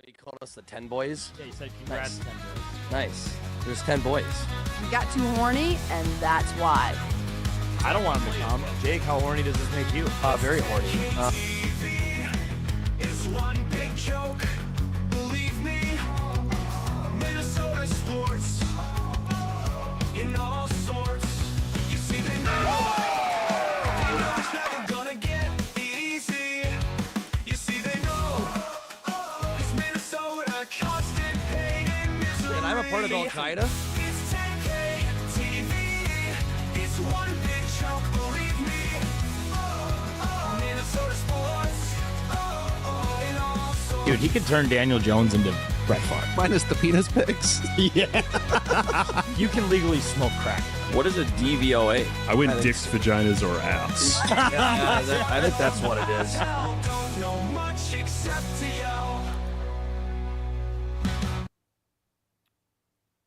He called us the 10 boys. Yeah, he said congrats, Nice. 10 boys. Nice. There's 10 boys. You got too horny, and that's why. I don't want him to come. Jake, how horny does this make you? Very horny. It's one big joke, believe me. Minnesota sports in all sorts. You see, they know it's never gonna get easy. You see, they know it's Minnesota, constant pain and misery. And I'm a part of Al Qaeda. It's 10K TV. It's one big joke, believe me. Minnesota sports in all sorts. Dude, he could turn Daniel Jones into Brett Favre. Minus the penis pics. Yeah. You can legally smoke crack. What is a DVOA? I went dicks, vaginas, or ass. I think that's what it is. Don't know much except to yell.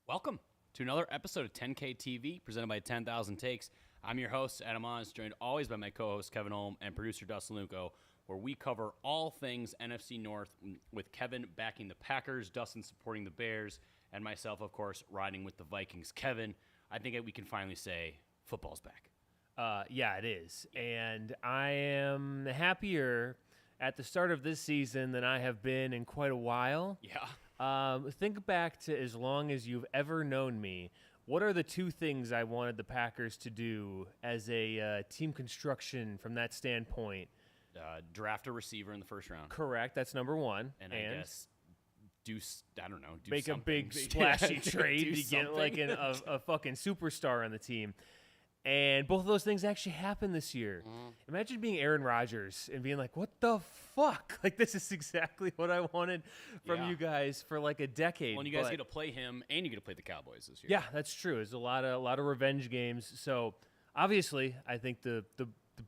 Welcome to another episode of 10K TV, presented by 10,000 Takes. I'm your host, Adam Ons, joined always by my co-host, Kevin Holm, and producer, Dustin Luco, where we cover all things NFC North, with Kevin backing the Packers, Dustin supporting the Bears, and myself, of course, riding with the Vikings. Kevin, I think we can finally say football's back. Yeah, it is. And I am happier at the start of this season than I have been in quite a while. Yeah. Think back to as long as you've ever known me. What are the two things I wanted the Packers to do as a team construction from that standpoint? Draft a receiver in the first round. Correct. That's number one. And I guess do make a something. big splashy Do trade to get something. like a fucking superstar on the team. And both of those things actually happened this year. Imagine being Aaron Rodgers and being like, what the fuck? Like, this is exactly what I wanted from Yeah. you guys for like a decade. Well, and you guys But- get to play him, and you get to play the Cowboys this year. Yeah, that's true. There's a lot of revenge games. So obviously, I think the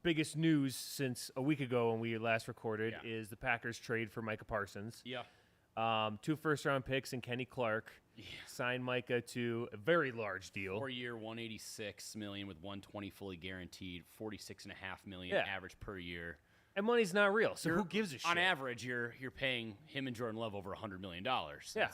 biggest news since a week ago when we last recorded Yeah. is the Packers trade for Micah Parsons. Yeah. 2 first-round picks and Kenny Clark. Signed Micah to a very large deal. 4-year, $186 million with $120 fully guaranteed, $46.5 million Yeah. average per year. And money's not real, so You're- who gives a shit? On average, you're paying him and Jordan Love over $100 million. Yeah.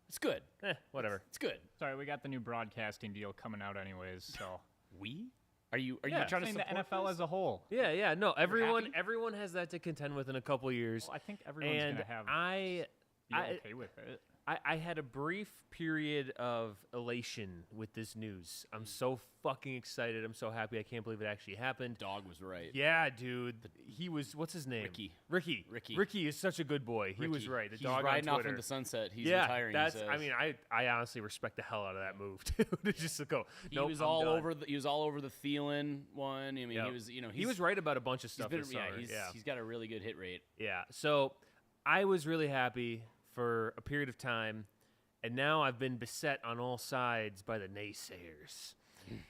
It's good. Whatever. It's good. Sorry, we got the new broadcasting deal coming out anyways, so We? Are you Yeah. trying to saying support the NFL this? as a whole. Yeah. No, everyone happy? has that to contend with in a couple years. Well, I think everyone's and gonna have be I okay with it. I had a brief period of elation with this news. I'm so fucking excited. I'm so happy. I can't believe it actually happened. Dog was right. Yeah, dude. He was, what's his name? Ricky. Ricky is such a good boy. He was Ricky. right. The He's dog riding on off Twitter. into the sunset. He's yeah, retiring. that's. he says. I mean, I honestly respect the hell out of that move too. To just to go. He nope, was I'm all done." over the. He was all over the Thielen one. I mean, Yep. he was. He was right about a bunch of He's stuff been, this summer. he's got a really good hit rate. Yeah. So I was really happy for a period of time, and now I've been beset on all sides by the naysayers.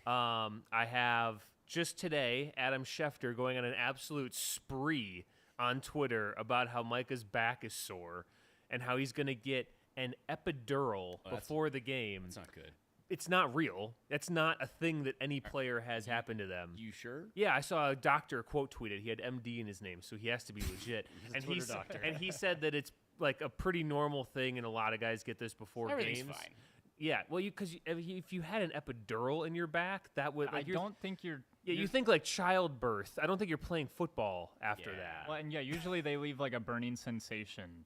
I have just today Adam Schefter going on an absolute spree on Twitter about how Micah's back is sore and how he's going to get an epidural before the game. It's not good. It's not real. That's not a thing that any player has happened to them. You sure? Yeah, I saw a doctor quote tweeted. He had MD in his name, so he has to be legit. He's a Twitter doctor. And he said that it's like a pretty normal thing, and a lot of guys get this before Everything's games. fine. Yeah, well, because if you had an epidural in your back, that would. I Like, don't think you're. Yeah, you think like childbirth. I don't think you're playing football after Yeah. that. Well, and yeah, usually they leave like a burning sensation.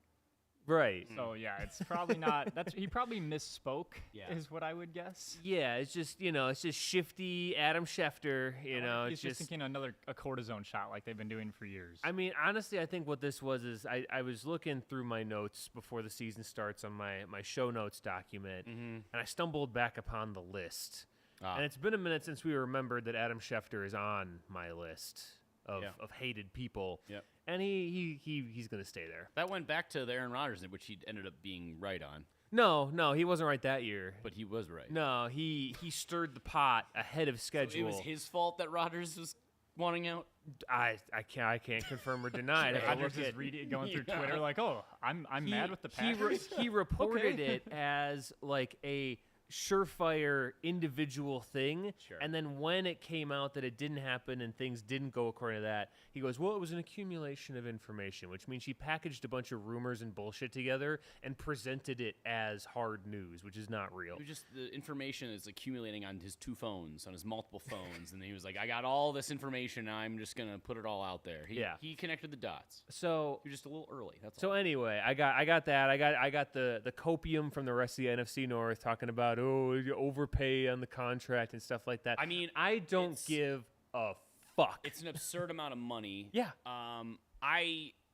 Right. So yeah, it's probably not. That's he probably misspoke. Yeah. Is what I would guess. Yeah, it's just it's just shifty Adam Schefter. He's It's just thinking a cortisone shot like they've been doing for years. I mean, honestly, I think what this was is I was looking through my notes before the season starts on my show notes document, and I stumbled back upon the list. And it's been a minute since we remembered that Adam Schefter is on my list of hated people. Yep. And he's going to stay there. That went back to the Aaron Rodgers, which he ended up being right on, No, he wasn't right that year. but he was right. No, he stirred the pot ahead of So schedule. it was his fault that Rodgers was wanting out. I can't confirm or deny it. If I Rodgers look is at- going through Twitter like, oh, I'm mad with the Packers. He reported Okay. it as like a surefire individual thing. Sure. And then when it came out that it didn't happen and things didn't go according to that, he goes, well, it was an accumulation of information, which means she packaged a bunch of rumors and bullshit together and presented it as hard news, which is not real. It was just the information is accumulating on his 2 phones, on his multiple phones, and he was like, "I got all this information. I'm just gonna put it all out there." He connected the dots. So He was just a little early. That's So all. anyway, I got that. I got the copium from the rest of the NFC North talking about you overpay on the contract and stuff like that. I mean, I don't it's- give a fuck. It's an absurd amount of money. Yeah.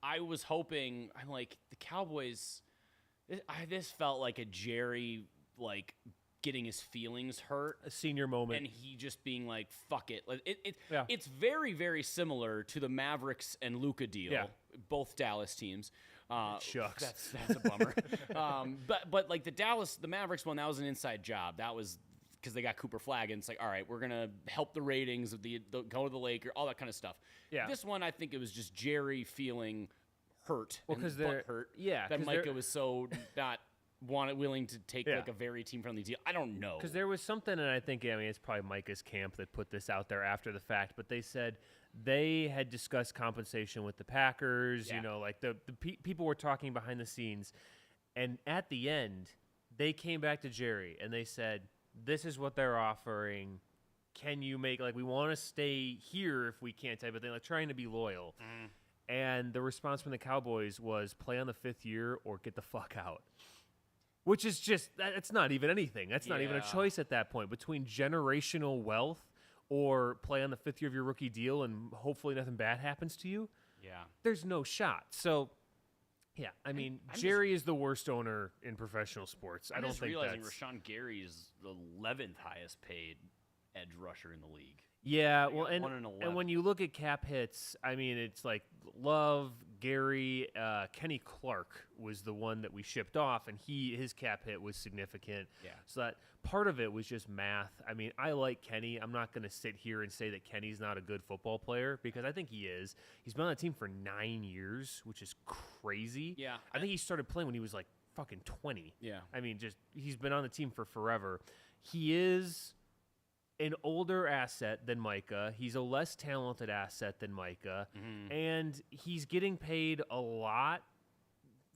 I was hoping. I'm like the Cowboys. This felt like a Jerry like getting his feelings hurt. A senior moment. And he just being like, "Fuck it." Like, Yeah. It's very, very similar to the Mavericks and Luka deal. Yeah. Both Dallas teams. Shucks. That's a bummer. But like the Mavericks one, that was an inside job. That was because they got Cooper Flagg, and it's like, all right, we're gonna help the ratings of the go to the Lakers, all that kind of stuff. Yeah. This one, I think it was just Jerry feeling hurt. Well, and 'cause they're- hurt. yeah, That 'cause Micah they're- was so not willing to take Yeah. like a very team-friendly deal. I don't know. Because there was something, and I think, I mean, it's probably Micah's camp that put this out there after the fact, but they said they had discussed compensation with the Packers. Yeah. You know, like the people were talking behind the scenes, and at the end, they came back to Jerry and they said, "This is what they're offering. Can you make like we want to stay here if we can't?" But they're like trying to be loyal. And the response from the Cowboys was, "Play on the 5th year or get the fuck out." Which is just, that's not even anything. That's not even a Yeah. choice at that point. Between generational wealth or play on the 5th year of your rookie deal and hopefully nothing bad happens to you, Yeah. there's no shot. So, yeah, I mean, I'm Jerry is the worst owner in professional sports. I I'm don't just think realizing that's... Rashawn Gary is the 11th highest paid edge rusher in the league. Yeah, They well, got and 1 in and 11. when you look at cap hits, I mean, it's like Love, Gary, Kenny Clark was the one that we shipped off, and his cap hit was significant. Yeah. So that part of it was just math. I mean, I like Kenny. I'm not going to sit here and say that Kenny's not a good football player because I think he is. He's been on the team for 9 years, which is crazy. Yeah. I think he started playing when he was like fucking 20. Yeah. I mean, just he's been on the team for forever. He is an older asset than Micah. He's a less talented asset than Micah. And he's getting paid a lot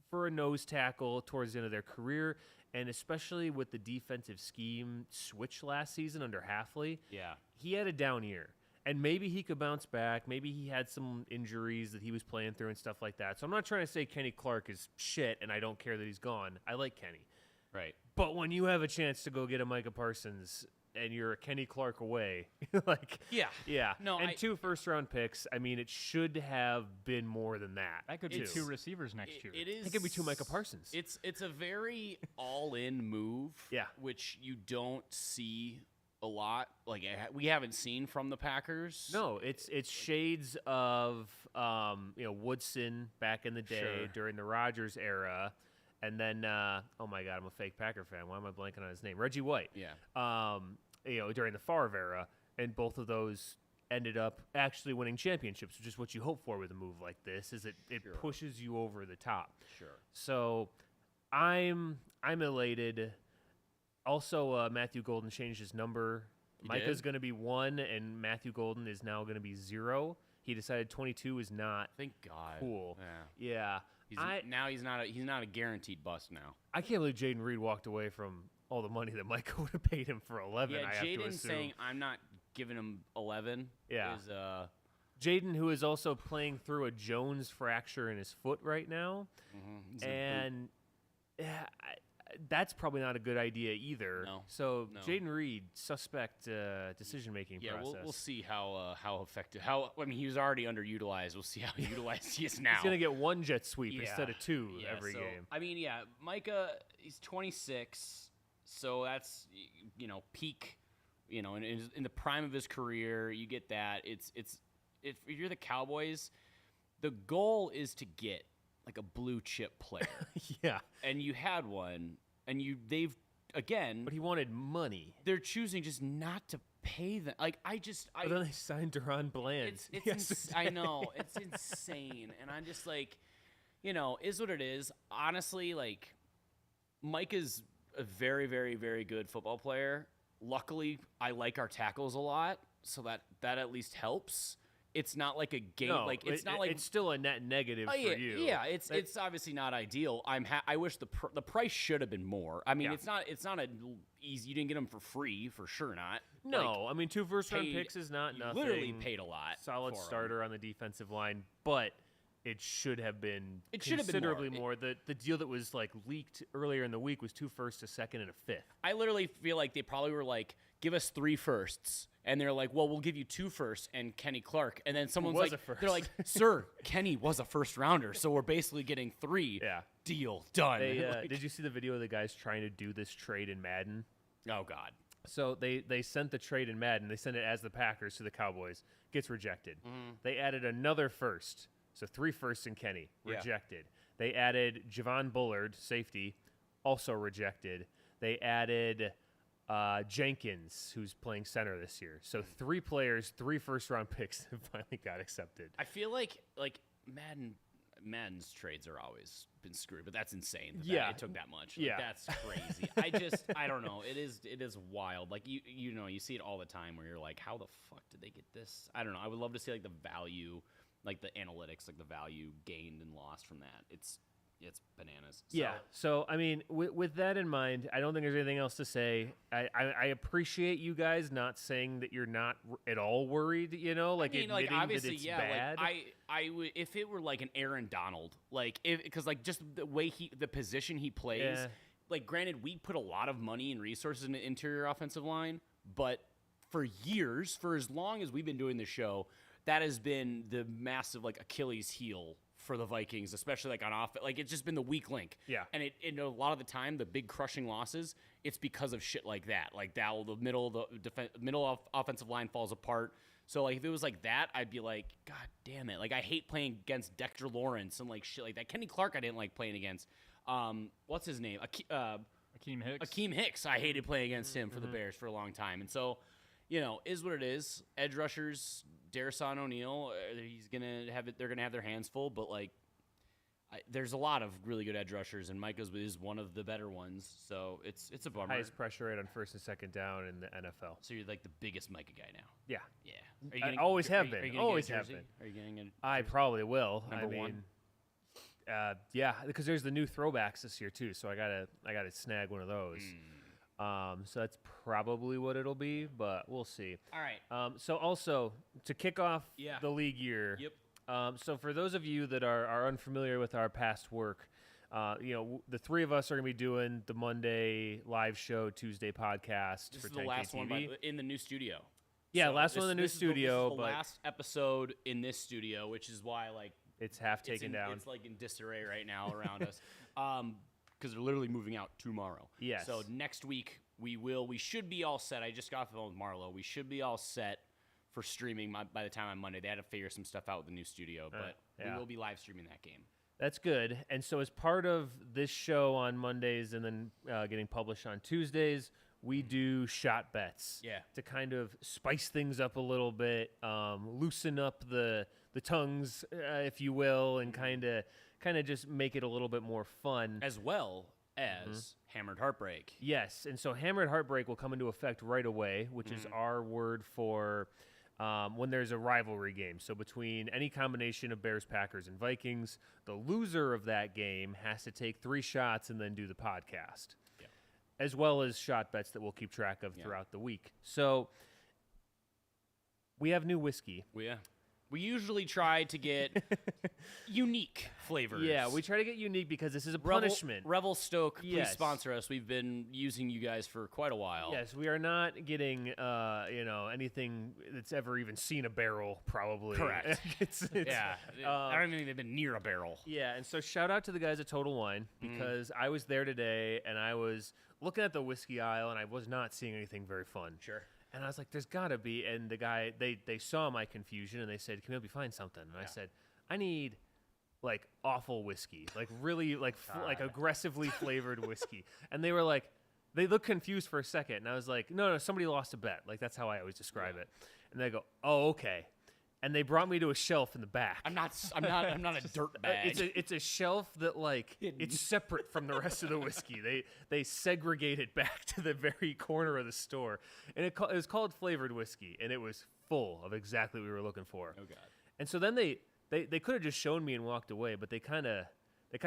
for a nose tackle towards the end of their career. And especially with the defensive scheme switch last season under Halfley, Yeah. he had a down year. And maybe he could bounce back. Maybe he had some injuries that he was playing through and stuff like that. So I'm not trying to say Kenny Clark is shit and I don't care that he's gone. I like Kenny. Right. But when you have a chance to go get a Micah Parsons and you're a Kenny Clark away, like, Yeah. No, and I- 2 first-round picks. I mean, it should have been more than that. That could be It's- 2 receivers next year. It is. It could be 2 Micah Parsons. It's a very all-in move. Yeah. Which you don't see a lot. Like we haven't seen from the Packers. No, it's shades of Woodson back in the day Sure. during the Rodgers era, and then oh my God, I'm a fake Packer fan. Why am I blanking on his name? Reggie White. Yeah. During the Favre era, and both of those ended up actually winning championships, which is what you hope for with a move like this. Is it pushes you over the top. Sure. So, I'm elated. Also, Matthew Golden changed his number. He Micah's did? going to be 1, and Matthew Golden is now going to be 0. He decided 22 is not Thank God. cool. Yeah. Yeah. He's not a guaranteed bust now. I can't believe Jaden Reed walked away from all the money that Micah would have paid him for 11. Yeah, I have to Jaden assume. saying I'm not giving him 11. Yeah. Is Jaden, who is also playing through a Jones fracture in his foot right now, he's in a boot. and that's probably not a good idea either. No. So No. Jaden Reed, suspect decision-making yeah, process. we'll see how effective. I mean, he was already underutilized. We'll see how utilized he is now. He's gonna get 1 jet sweep Yeah. instead of 2 Yeah, every so, game. I mean, yeah, Micah, he's 26, so that's peak. In the prime of his career, you get that. It's if you're the Cowboys, the goal is to get like a blue chip player, Yeah, and you had one, and they've again, but he wanted money. they're choosing just not to pay them. Like But then they signed Duron Bland. I know it's insane, and I'm just like, is what it is. Honestly, like Micah's a very, very, very good football player. Luckily, I like our tackles a lot, so that at least helps. It's not like a game. No, like it's not like it's still a net negative Oh, for yeah, you. yeah, it's obviously not ideal. I wish the price should have been more. I mean, Yeah. it's not a easy. You didn't get them for free, for sure not. No, Like, I mean 2 first-round paid- picks is not you nothing. literally paid a lot. Solid for 'em. starter on the defensive line, but it should have been It should have been considerably more. more. The deal that was like leaked earlier in the week was 2 firsts, a second, and a fifth. I literally feel like they probably were like, give us 3 firsts. And they're like, well, we'll give you 2 firsts and Kenny Clark. And then someone's was like, a first. they're like, sir, Kenny was a first rounder. So we're basically getting 3. Yeah. Deal done. They, Like, did you see the video of the guys trying to do this trade in Madden? oh, God. So they sent the trade in Madden. They sent it as the Packers to the Cowboys. Gets rejected. They added another first. So 3 firsts in Kenny. Yeah. Rejected. They added Javon Bullard, safety, also rejected. They added Jenkins, who's playing center this year. So 3 players, 3 first-round picks finally got accepted. I feel like Madden's trades are always been screwed, but that's insane. Yeah. It took that much. Like, Yeah. That's crazy. I don't know. It is wild. Like, you know, you see it all the time where you're like, how the fuck did they get this? I don't know. I would love to see, like, the value, like, the analytics, like, the value gained and lost from that. It's bananas. So, Yeah. So, I mean, with that in mind, I don't think there's anything else to say. I appreciate you guys not saying that you're not at all worried, you know, like I mean, like, admitting obviously, that it's yeah. bad. Like, I would, if it were like an Aaron Donald, like, because like just the way the position he plays, Yeah. like, granted, we put a lot of money and resources in the interior offensive line, but for years, for as long as we've been doing this show, that has been the massive like Achilles heel for the Vikings, especially like on offense. Like, it's just been the weak link. Yeah. And a lot of the time, the big crushing losses, it's because of shit like that. Like that, the middle offensive line falls apart. So like if it was like that, I'd be like, God damn it! Like I hate playing against Dexter Lawrence and like shit like that. Kenny Clark, I didn't like playing against. What's his name? Akeem Hicks. Akeem Hicks. I hated playing against him for the Bears for a long time. And so, you know, is what it is. Edge rushers, Darrison O'Neal, he's gonna have it. They're gonna have their hands full. But like, there's a lot of really good edge rushers, and Micah's is one of the better ones. So it's a bummer. Highest pressure rate on first and second down in the NFL. So you're like the biggest Micah guy now. Yeah. Yeah. Are you I getting- always have are been. you gonna Always get a have jersey? been. Are you getting a I probably will. Number I one? mean, yeah, because there's the new throwbacks this year too. So I gotta snag one of those. So that's probably what it'll be, but we'll see. All right. So also to kick off Yeah. the league year. Yep. So for those of you that are unfamiliar with our past work, you know, the 3 of us are gonna be doing the Monday live show, Tuesday podcast This for is the 10K last one TV. in the new studio. Yeah, So last one in the new this is studio, this is the but last episode in this studio, which is why like it's half it's taken down. It's like in disarray right now around us, because they're literally moving out tomorrow. Yes. So next week we should be all set. I just got off the phone with Marlo. We should be all set for streaming by the time on Monday. They had to figure some stuff out with the new studio, but yeah. we will be live streaming that game. That's good. And so, as part of this show on Mondays and then getting published on Tuesdays, we do shot bets. Yeah. To kind of spice things up a little bit, loosen up the tongues, if you will, and kind of just make it a little bit more fun. As well as Hammered Heartbreak. Yes. And so, Hammered Heartbreak will come into effect right away, which is our word for when there's a rivalry game. So between any combination of Bears, Packers, and Vikings, the loser of that game has to take 3 shots and then do the podcast, as well as shot bets that we'll keep track of throughout the week. So we have new whiskey. We usually try to get unique flavors. Yeah, we try to get unique because this is a punishment. Revel Stoke, please Yes. sponsor us. We've been using you guys for quite a while. Yes, we are not getting anything that's ever even seen a barrel, probably. Correct. it's, Yeah. I don't even think they've been near a barrel. Yeah, and so shout out to the guys at Total Wine because I was there today and I was looking at the whiskey aisle and I was not seeing anything very fun. Sure. And I was like, there's got to be. And the guy, they saw my confusion and they said, can we help you find something? And I said, I need like awful whiskey, like really like like aggressively flavored whiskey. And they were like, they looked confused for a second. And I was like, no, somebody lost a bet. Like that's how I always describe it. And they go, oh, okay. and they brought me to a shelf in the back. I'm not a dirt bag. It's a shelf that like it's separate from the rest of the whiskey. They segregate it back to the very corner of the store, and it was called flavored whiskey, and it was full of exactly what we were looking for. Oh God. And so then they could have just shown me and walked away, but they kind of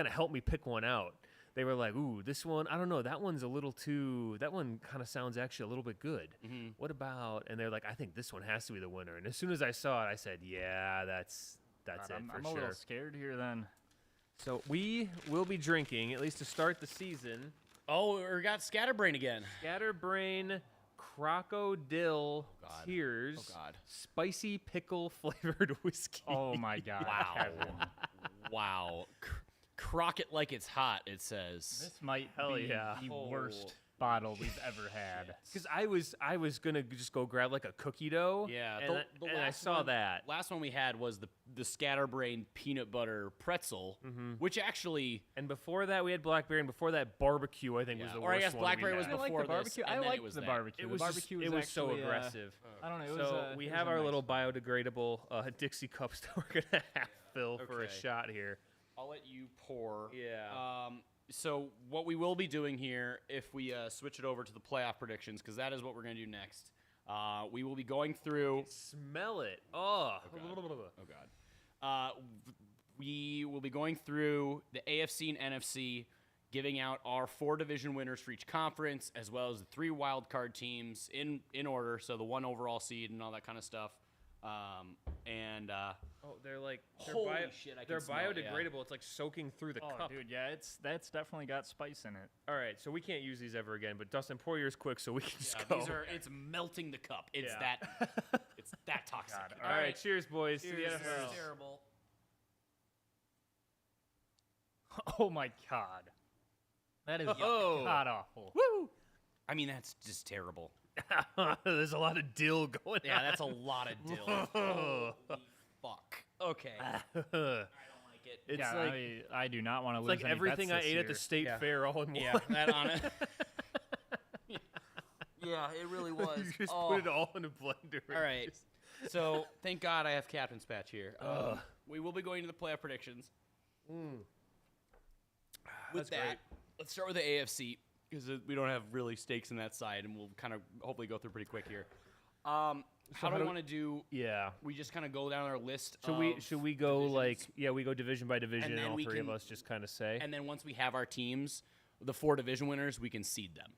helped me pick one out. They were like, "Ooh, this one, I don't know. That one's a little too. That one kind of sounds actually a little bit good. What about?" And they're like, "I think this one has to be the winner." And as soon as I saw it, I said, "Yeah, that's God, it I'm for a sure." little scared here then. So we will be drinking, at least to start the season, Oh, we got Scatterbrain again. Scatterbrain Crocodile God. Tears Oh, God. spicy pickle flavored whiskey. Oh my God. Wow. Kevin. Wow. Crock it like it's hot, it says. This might Hell be yeah. the Oh. worst bottle we've ever had. Because I was gonna just go grab like a cookie dough. Yeah, and I saw one, that. Last one we had was the Scatterbrain peanut butter pretzel, which actually, And before that, we had blackberry, and before that, barbecue. I think was yeah, the or I worst guess one we blackberry was had. I like before the barbecue. this, I and then it liked was the that. barbecue. It The was barbecue was it was so actually, aggressive. I don't know. It So was, we it have was a our nice little one. biodegradable Dixie cups that we're gonna half fill for a Okay. shot here. I'll let you pour. Yeah. So what we will be doing here, if we switch it over to the playoff predictions, because that is what we're going to do next. We will be going through. Smell it. Oh. Oh God. We will be going through the AFC and NFC, giving out our 4 division winners for each conference, as well as the 3 wild card teams in order. So the 1 overall seed and all that kind of stuff. Oh, they're like Holy shit, I can they're smell it, yeah. biodegradable. It's like soaking through the Oh, cup. dude, yeah, that's definitely got spice in it. All right, so we can't use these ever again. But Dustin, pour yours quick so we can just Yeah, go. it's melting the cup. It's Yeah. it's that toxic. God, All right, cheers, boys. To the Cheers. NFL. Terrible. Oh my God. That is Oh. god awful. Woo! I mean, that's just terrible. There's a lot of dill going Yeah, on. that's a lot of dill. Holy fuck. Okay. I don't like it. It's yeah, like I do not want to it's lose like any everything bets I this ate at the year. state Yeah. fair all in one. Yeah, that on it. Yeah, it really was. You just Oh. put it all in a blender. All right. So thank God I have Captain's Patch here. We will be going to the playoff predictions. With That's that, great. let's start with the AFC because we don't have really stakes in that side, and we'll kind of hopefully go through pretty quick here. How do we want to do? Yeah. We just kind of go down our list. Should we go divisions. like we go division by division, And and then all we 3 of can- us just kind of say. And then once we have our teams, the 4 division winners, we can seed them.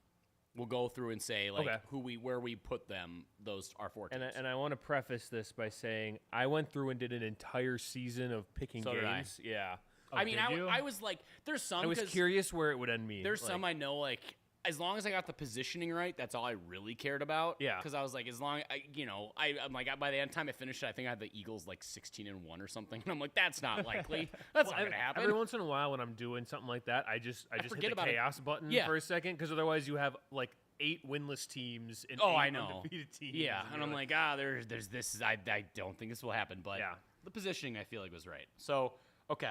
We'll go through and say like Okay. where we put them. Those are 4 teams. And I want to preface this by saying I went through and did an entire season of picking So did I. games. Yeah. I mean, did you? I was like, there's some. I was 'cause curious where it would end me. There's like, some I know like. As long as I got the positioning right, that's all I really cared about. Yeah. Because I was like, as long I'm like, by the time I finished it, I think I had the Eagles like 16-1 or something, and I'm like, that's not likely. That's not gonna happen. Every once in a while, when I'm doing something like that, I just hit forget the about it. chaos button Yeah. for a second, because otherwise you have like 8 winless teams and Oh, 8 I know. undefeated teams. Yeah, and you're I'm like, there's this. I don't think this will happen, but Yeah. the positioning I feel like was right. So okay,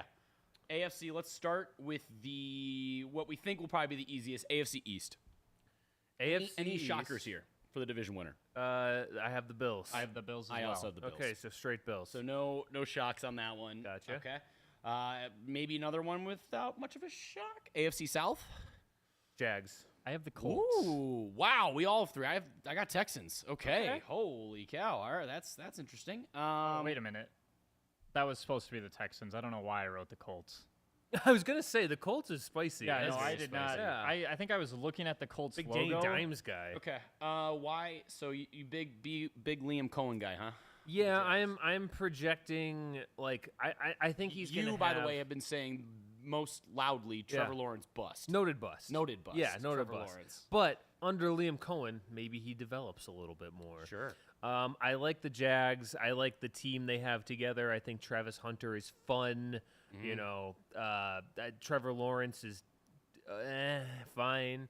AFC. Let's start with what we think will probably be the easiest AFC East. AFC Any East, shockers here for the division winner? I have the Bills. I have the Bills as I well. also have the Bills. Okay, so straight Bills. So no shocks on that one. Gotcha. Okay. Maybe another one without much of a shock. AFC South. Jags. I have the Colts. Ooh, wow. We all have 3. I got Texans. Okay. Holy cow. All right, that's interesting. Wait a minute. That was supposed to be the Texans. I don't know why I wrote the Colts. I was gonna say the Colts is spicy. Yeah, That's no, I very did spicy. not. Yeah. I think I was looking at the Colts Big logo. Danny Dimes guy. Okay. Why? So you big Liam Cohen guy, huh? Yeah, I'm projecting like I think he's You, gonna by the have way, have been saying most loudly Trevor Lawrence bust. noted bust. Noted bust. Yeah, noted Trevor bust. Lawrence. But under Liam Cohen, maybe he develops a little bit more. Sure. I like the Jags. I like the team they have together. I think Travis Hunter is fun. Mm-hmm. You know, Trevor Lawrence is fine.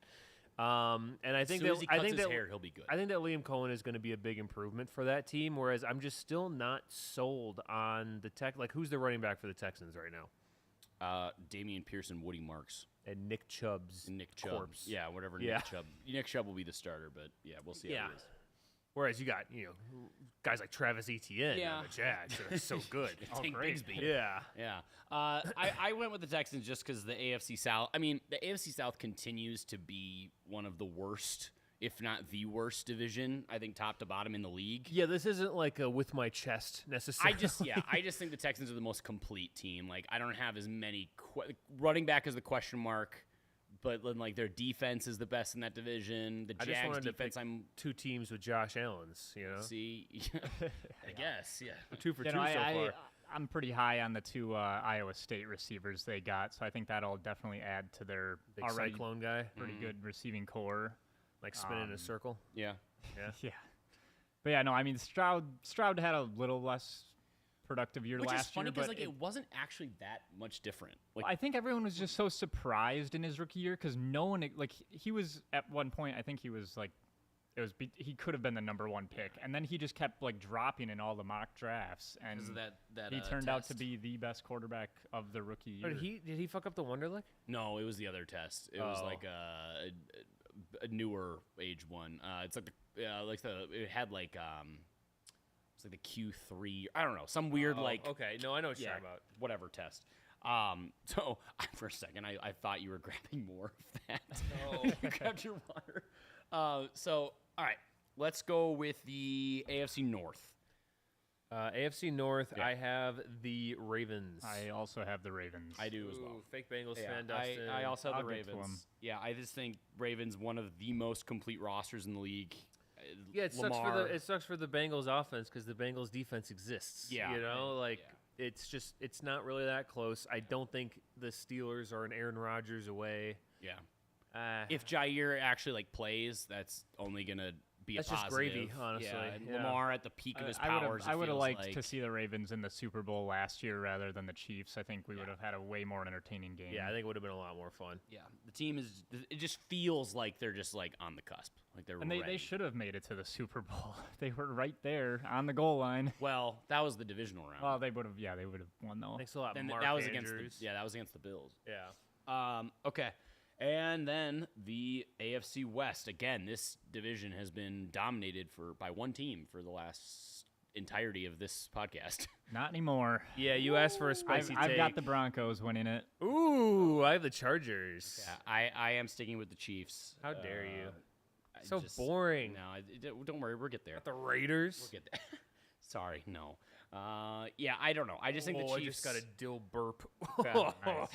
And I think As soon as he I cuts think his that hair, he'll be good. I think that Liam Cohen is going to be a big improvement for that team. Whereas I'm just still not sold on the Tech. Like, who's the running back for the Texans right now? Damian Pearson, Woody Marks, And Nick Chubb's and Nick Chubb. corpse. Yeah, whatever. Yeah. Nick Chubb. Nick Chubb will be the starter, but yeah, we'll see Yeah. how it is. Whereas you got guys like Travis Etienne Yeah. on the Jags that are so good. Tank Bigsby. Yeah. Yeah. I went with the Texans just because the AFC South. I mean, the AFC South continues to be one of the worst, if not the worst division, I think, top to bottom in the league. Yeah, this isn't like a with my chest necessarily. I just think the Texans are the most complete team. Like, I don't have as many running back as the question mark, but then, like, their defense is the best in that division. The I just Jags wanted to defense, pick I'm two teams with Josh Allen's, see, I guess, yeah. Two for You two know, so far. I'm pretty high on the two Iowa State receivers they got, so I think that'll definitely add to their Big already Cyclone guy, pretty good receiving core. like spinning in a circle. Yeah. Yeah. But yeah, no, I mean Stroud had a little less productive year Which last is funny year, because but like it wasn't actually that much different. Like, I think everyone was just so surprised in his rookie year because no one like he was at one point. I think he was like he could have been the number 1 pick, and then he just kept like dropping in all the mock drafts, and because of that he turned out to test. be the best quarterback of the rookie year. Or did he fuck up the Wonderlic? No, it was the other test. It was Oh. like a newer age one. It's like it had like it's like the Q3. I don't know, some weird like okay, no, I know what you're yeah, talking about. whatever test. So for a second, I thought you were grabbing more of that. No, you grabbed your water. So all right, let's go with the AFC North. AFC North, Yeah. I have the Ravens. I also have the Ravens. I do as well. Ooh, fake Bengals Yeah, fan, Dustin. I also have I'll the get to 'em. Ravens. Yeah, I just think Ravens one of the most complete rosters in the league. Yeah, it sucks Lamar, for the Bengals offense because the Bengals defense exists. Yeah. you know, like Yeah. it's not really that close. I don't think the Steelers are an Aaron Rodgers away. Yeah. Uh, If Jair actually like plays, that's only gonna be That's a just positive. gravy, honestly. Yeah, and Yeah. Lamar at the peak of his I powers. would have it liked feels to see the Ravens in the Super Bowl last year rather than the Chiefs. I think we would have had a way more entertaining game. yeah, I think it would have been a lot more fun. Yeah, the team is. It just feels like they're just like on the cusp, like they're and ready. they should have made it to the Super Bowl. They were right there on the goal line. Well, that was the divisional round. Well, they would have. Yeah, they would have won though. Thanks a lot, then Mark that was Andrews. against the that was against the Bills. Yeah. Okay. And then the AFC West. Again, this division has been dominated by one team for the last entirety of this podcast. Not anymore. Yeah, you asked for a spicy I've take. got the Broncos winning it. Ooh, I have the Chargers. Yeah, I am sticking with the Chiefs. How dare you? I So just- boring. No, don't worry, we'll get there. Got the Raiders. We'll get there. Sorry, no. Yeah, I don't know. I just think the I Chiefs. just got a dill burp. Okay, nice.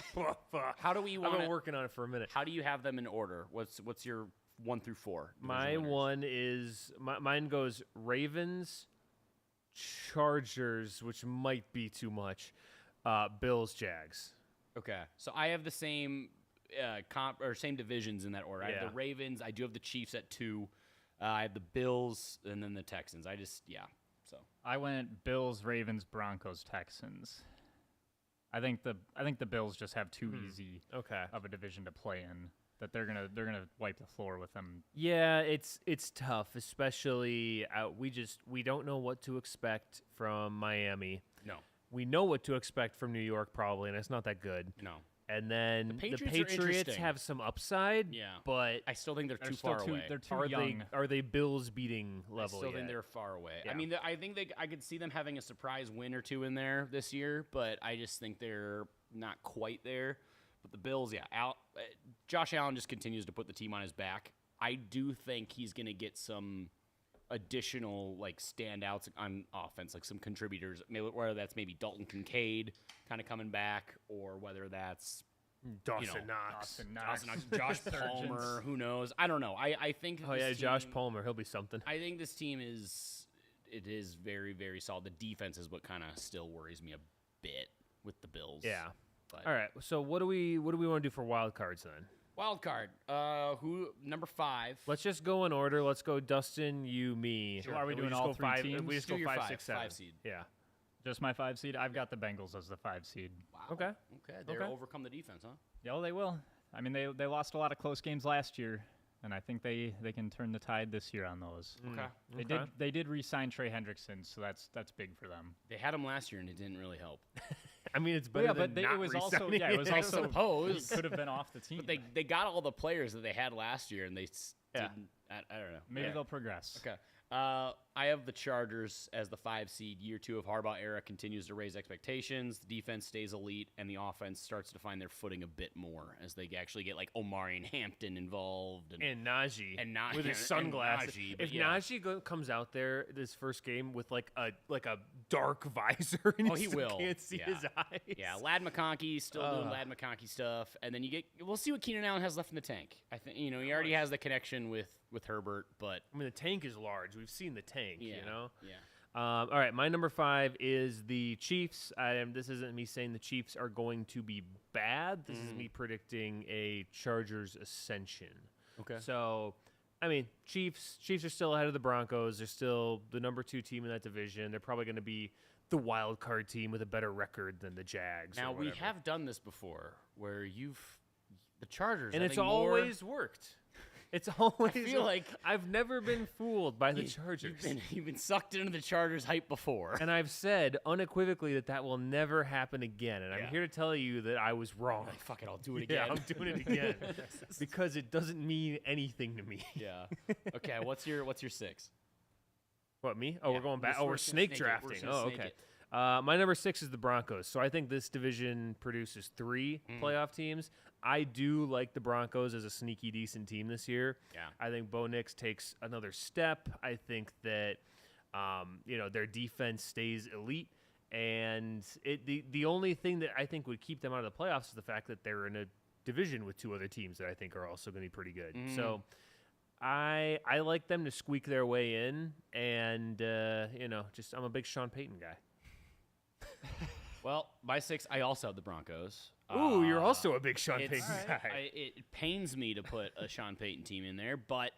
How do we I've want been to? working on it for a minute. How do you have them in order? What's your 1 through 4? My division winners? one is mine goes Ravens, Chargers, which might be too much. Bills, Jags. Okay, so I have the same same divisions in that order. I have Yeah. the Ravens. I do have the Chiefs at 2. I have the Bills and then the Texans. So I went Bills, Ravens, Broncos, Texans. I think the Bills just have too easy Okay. of a division to play in that they're gonna wipe the floor with them. Yeah, it's tough, especially we don't know what to expect from Miami. no, We know what to expect from New York probably, and it's not that good. no. And then the Patriots are Patriots interesting. have some upside. Yeah. but I still think they're They're too still far away. They're too are young. they Bills beating I level still yet? think they're far away. Yeah. I mean, I think I could see them having a surprise win or two in there this year, but I just think they're not quite there. But the Bills, yeah, Josh Allen just continues to put the team on his back. I do think he's going to get some additional like standouts on offense, like some contributors, whether that's maybe Dalton Kincaid kind of coming back, or whether that's Dawson Knox. Josh Palmer. Who knows? I don't know. I think. Oh this yeah, Josh team- Palmer. He'll be something. I think this team is very, very solid. The defense is what kind of still worries me a bit with the Bills. Yeah. But All right. So what do we want to do for wild cards then? wild card. Who number 5? Let's just go in order. Let's go Dustin, you, me. So are we And doing just all go 3 five, teams? We just Do go your 5, five, 6, 7. 5 seed. Yeah. Just my 5 seed. I've got the Bengals as the 5 seed. Wow. Okay. Okay. They're Okay. overcome the defense, huh? Yeah, well, they will. I mean, they lost a lot of close games last year, and I think they can turn the tide this year on those. Okay. They did re-sign Trey Hendrickson, so that's big for them. They had him last year and it didn't really help. I mean, it's better than not it was also re-signing it was him. also suppose. he could have been off the team. But they got all the players that they had last year and they Yeah. didn't. I don't know. Maybe Yeah. they'll progress. Okay. I have the Chargers as the 5 seed. Year 2 of Harbaugh era continues to raise expectations. The defense stays elite, and the offense starts to find their footing a bit more as they actually get like Omari and Hampton involved. And Najee with his and sunglasses. Najee, If but yeah. Najee comes out there this first game with like a dark visor, and he will. can't see Yeah. his eyes. Yeah, Lad McConkey still doing Lad McConkey stuff, and then we'll see what Keenan Allen has left in the tank. I think he already has the connection with Herbert, but I mean, the tank is large. We've seen the tank, yeah, you know? yeah. All right, my number 5 is the Chiefs. This isn't me saying the Chiefs are going to be bad. This is me predicting a Chargers ascension. Okay. So, I mean, Chiefs are still ahead of the Broncos. They're still the number 2 team in that division. They're probably going to be the wild card team with a better record than the Jags. Now or we whatever. have done this before, where the Chargers, and I it's think always worked. It's always. feel like I've never been fooled by the Chargers. You've been sucked into the Chargers hype before. And I've said unequivocally that will never happen again. And I'm here to tell you that I was wrong. Like, fuck it, I'll do it again. Yeah, I'm doing it again because it doesn't mean anything to me. Yeah. Okay, what's your 6? What, me? Oh, Yeah, we're going back. we're Oh, we're just gonna snake snake it. We're drafting. just gonna Oh, snake okay. it. My number 6 is the Broncos. So I think this division produces 3 playoff teams. I do like the Broncos as a sneaky, decent team this year. Yeah. I think Bo Nix takes another step. I think that, their defense stays elite. And the only thing that I think would keep them out of the playoffs is the fact that they're in a division with 2 other teams that I think are also going to be pretty good. So I like them to squeak their way in. And, I'm a big Sean Payton guy. Well, my 6, I also have the Broncos. Ooh, you're also a big Sean Payton It's- guy. It pains me to put a Sean Payton team in there, but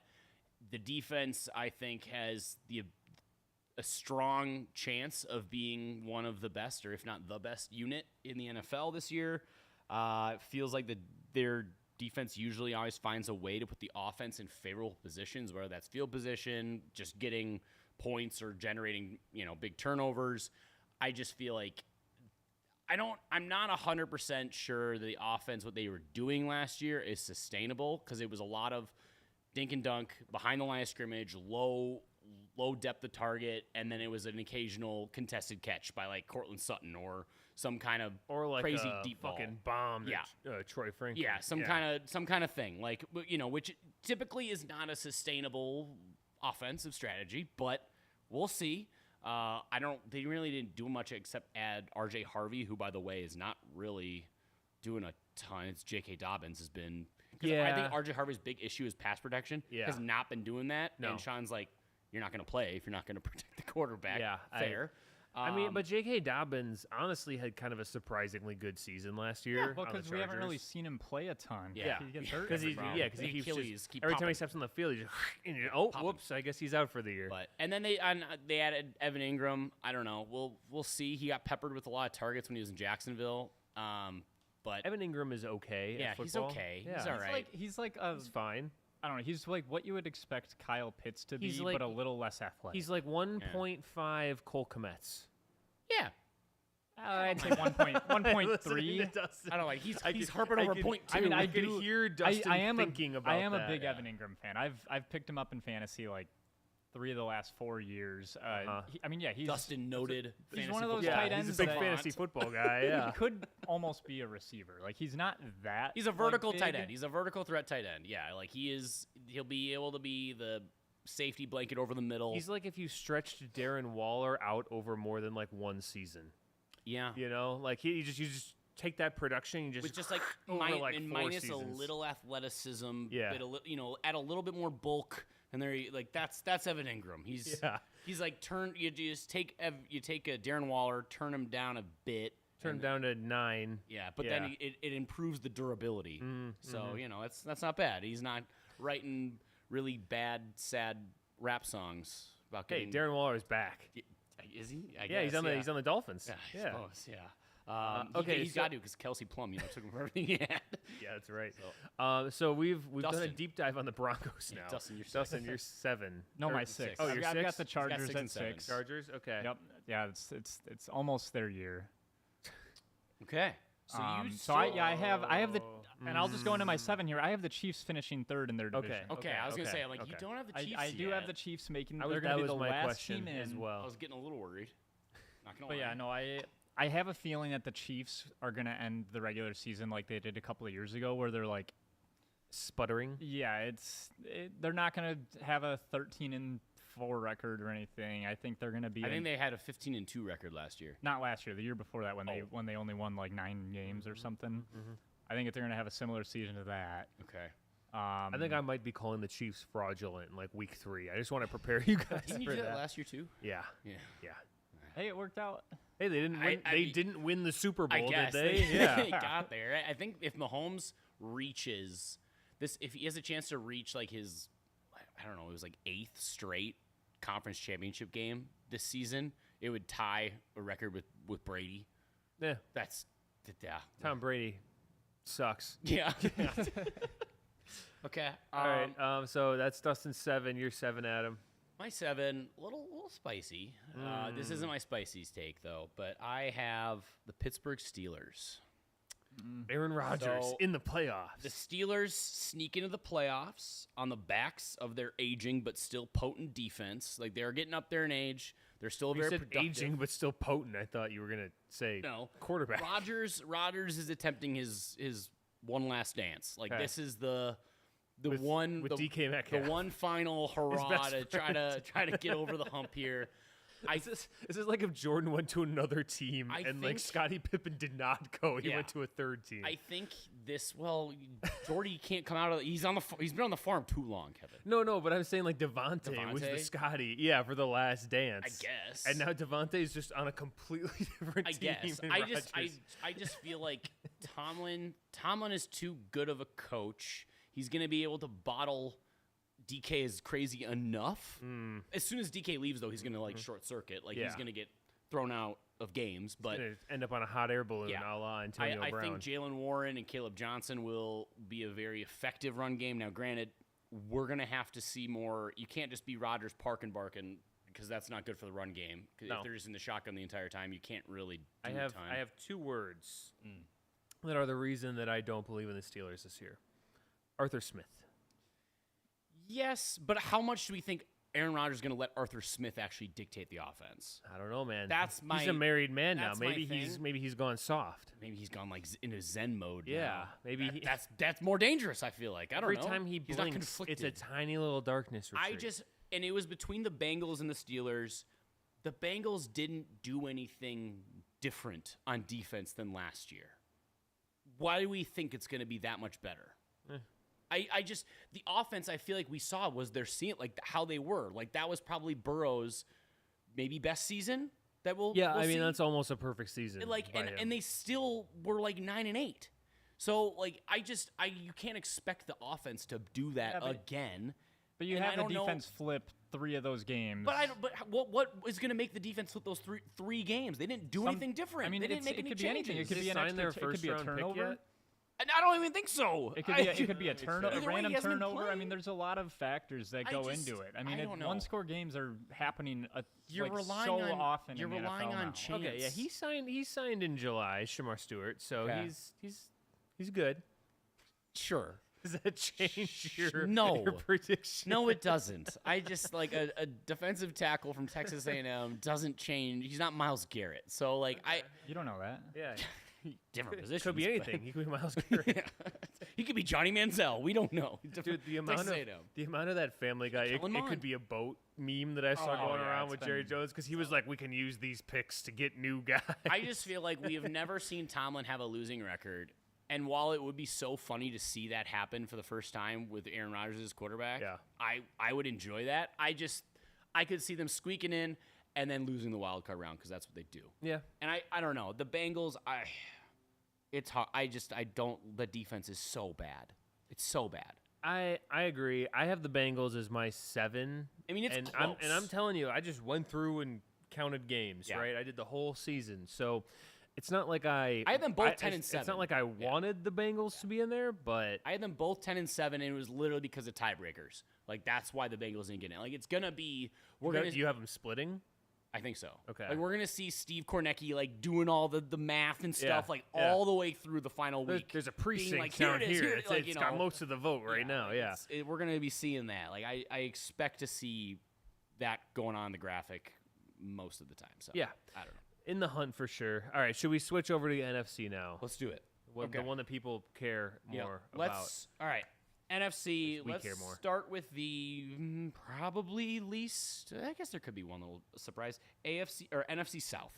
the defense, I think, has a strong chance of being one of the best, or if not the best unit in the NFL this year. It feels like their defense usually always finds a way to put the offense in favorable positions, whether that's field position, just getting points, or generating big turnovers. I just feel like I'm not 100% sure the offense, what they were doing last year, is sustainable, because it was a lot of dink and dunk behind the line of scrimmage, low depth of target, and then it was an occasional contested catch by like Cortland Sutton or some kind of Or like crazy a deep fucking ball. bomb to Troy Franklin. Yeah, some kind of thing, like which typically is not a sustainable offensive strategy, but we'll see. They really didn't do much except add RJ Harvey, who, by the way, is not really doing a ton. It's J.K. Dobbins has been. I think RJ Harvey's big issue is pass protection. Yeah. Has not been doing that. No. And Sean's like, you're not going to play if you're not going to protect the quarterback. Yeah, fair. but J.K. Dobbins honestly had kind of a surprisingly good season last year. Well, on the because we haven't really Chargers. seen him play a ton. Yeah. He gets hurt. Because every he round. keeps Achilles just, keep every time popping. he steps on the field, he just Popping. whoops! I guess he's out for the year. But and then they added Evan Ingram. I don't know. We'll see. He got peppered with a lot of targets when he was in Jacksonville. But Evan Ingram is okay. yeah, at he's football. okay. Yeah. He's all right. He's like a, He's fine. I don't know. He's like what you would expect Kyle Pitts to He's be, like- but a little less athletic. He's like 1.5 Cole Kmet's. Yeah. I'd say 1.3. I don't know. Like he's I he's can- harping I over can- point I two. mean, I do- can hear Dustin I am thinking about I am that. a big yeah. Evan Ingram fan. I've picked him up in fantasy like 3 of the last 4 years. He's Dustin noted. he's fantasy one of those football tight Yeah, ends he's a big that- fantasy football guy. Yeah. he could almost be a receiver. Like he's not that. He's a vertical like, tight big. end. He's a vertical threat tight end. Yeah, like he'll be able to be the safety blanket over the middle. He's like if you stretched Darren Waller out over more than like one season. yeah. You know, like you just take that production and With just like, over like and 4 minus seasons. a little athleticism, Yeah. add a little bit more bulk, and there, like that's Evan Ingram. He's like you just take a Darren Waller, turn him down a bit, Turn and- down to 9. Yeah, but Yeah. then it improves the durability. So mm-hmm. that's not bad. He's not writing really bad, sad rap songs about Hey, getting. Darren Waller is back. Is he? I Yeah, guess, he's on the Dolphins. Yeah, I Yeah, suppose, yeah. okay, he's so- got to because Kelsey Plum, took him for everything he had. Yeah, that's right. So we've done a Dustin. deep dive on the Broncos now. Dustin, you're Dustin, you're 7. No, Or- my 6. Oh, you're I've 6? got the Chargers 6 at and 7. 6. Chargers. Okay. Yep. Yeah, it's almost their year. Okay, so I have the And I'll just go into my 7 here. I have the Chiefs finishing 3rd in their division. Okay, I was gonna okay, say, I'm like, you okay. don't have the Chiefs I do yet. have the Chiefs making. That They're going to be was the my last question team in. as I well. was getting a little worried. Not gonna But lie. yeah, no, I have a feeling that the Chiefs are going to end the regular season like they did a couple of years ago, where they're like, Sputtering. yeah, they're not going to have a 13-4 record or anything. I think they're going to be. I think they had a 15-2 record last year. Not last year, the year before that, when they only won like 9 games or something. I think they're going to have a similar season to that. Okay. I think I might be calling the Chiefs fraudulent in like week 3. I just want to prepare you guys Didn't you for do that that. last year too? Yeah. Yeah. Yeah. Hey, it worked out. Hey, they didn't win. I they mean, didn't win the Super Bowl, I guess did they? Yeah. they got there. I think if Mahomes reaches this, if he has a chance to reach like his, I don't know, it was like 8th straight conference championship game this season, it would tie a record with Brady. Yeah. That's yeah. Tom Brady sucks. Yeah. Okay. All right. So that's Dustin's 7. You're 7, Adam. My 7, a little spicy. This isn't my spiciest take though, but I have the Pittsburgh Steelers. Aaron Rodgers So, in the playoffs. The Steelers sneak into the playoffs on the backs of their aging but still potent defense. Like they're getting up there in age. They're still you very said productive. aging but still potent. I thought you were gonna say No quarterback. Rodgers is attempting his one last dance. Like Okay. this is the With DK Metcalf. the one final hurrah best to try to get over the hump here. Is this like if Jordan went to another team I and like think- Scottie Pippen did not go? He Yeah. went to a third team. I think Jordy can't come out of. He's been on the farm too long, Kevin. No, but I'm saying like Devontae was the Devontae? Scotty, yeah, for the last dance. I guess. And now Devontae is just on a completely different I team. guess. than I Rodgers. just feel like Tomlin is too good of a coach. He's gonna be able to bottle DK is crazy enough. As soon as DK leaves, though, he's gonna like short circuit. Like he's Yeah. gonna get thrown out of games. But Gonna end up on a hot air balloon, Yeah. a la Antonio I Brown. think Jalen Warren and Caleb Johnson will be a very effective run game. Now, granted, we're gonna have to see more. You can't just be Rodgers parking barking because that's not good for the run game. 'Cause No. if they're just in the shotgun the entire time, you can't really do I a have ton. 2 words that are the reason that I don't believe in the Steelers this year. Arthur Smith. Yes, but how much do we think Aaron Rodgers is going to let Arthur Smith actually dictate the offense? I don't know, man. That's He's a my- married man now. that's my Maybe he's thing. gone soft. Maybe he's gone like into Zen mode. Yeah, now. maybe he- that's more dangerous. I feel like I don't Every know. time he He's not blinks, it's a conflicted. tiny little darkness retreat. And it was between the Bengals and the Steelers. The Bengals didn't do anything different on defense than last year. Why do we think it's going to be that much better? The offense I feel like we saw was their like how they were. Like that was probably Burrow's maybe best season that we'll Yeah, we'll I mean see. that's almost a perfect season. Like by and, him. and they still were like 9-8. So like you can't expect the offense to do that Yeah, but- again. But you And I have the don't know- defense flip 3 of those games. But what is going to make the defense flip those three games? They didn't do anything different. I mean, they didn't make it any could be changes. anything. It could Did be they an sign extra. their It could first be a round pick turnover. yet? And I don't even think so. It could be a turnover, Either way, random he hasn't been turnover. I playing. mean, there's a lot of factors that I go just- into it. I I mean, don't know. one-score games are happening. You're like relying so on- often. you're in the relying NFL on now. chance. Okay, yeah, he signed in July, Shamar Stewart, so Okay. he's good. Sure. Does that change your No. your prediction? No, it doesn't. I just like a defensive tackle from Texas A&M doesn't change. He's not Myles Garrett. So like You don't know that. Yeah, different positions. could be but- anything. He could be Myles Garrett. He could be Johnny Manziel. We don't know. Dude, the amount Texas of A&M. that Family Guy, it Kellen Mond. could be a boat meme that I saw Oh, going yeah, around it's with been- Jerry Jones because he was like, we can use these picks to get new guys. I just feel like we have never seen Tomlin have a losing record. And while it would be so funny to see that happen for the first time with Aaron Rodgers as quarterback, Yeah. I would enjoy that. I could see them squeaking in and then losing the wild card round because that's what they do. yeah, And I don't know. The Bengals, it's hard. The defense is so bad. It's so bad. I agree. I have the Bengals as my 7. I mean, it's and close. I'm telling you, I just went through and counted games. Yeah. Right, I did the whole season, so it's not like I have them both 10 and It's 7. not like I wanted the Bengals to be in there, but I had them both 10 and 7, and it was literally because of tiebreakers. Like that's why the Bengals didn't get in. Like it's gonna be do you have them splitting? I think so. Okay. Like we're gonna see Steve Kornacki like doing all the math and stuff Yeah, like yeah. all the way through the final week. There's a being precinct like, down it is, here. it is, like, It's you got know, most of the vote right now. like, Yeah. we're gonna be seeing that. Like I expect to see that going on the graphic most of the time. So Yeah. I don't know. In the hunt for sure. All right, should we switch over to the NFC now? Let's do it. The one that people care Yeah. more Let's. All right. NFC. We Let's care more. start with the probably least. I guess there could be one little surprise. AFC or NFC South.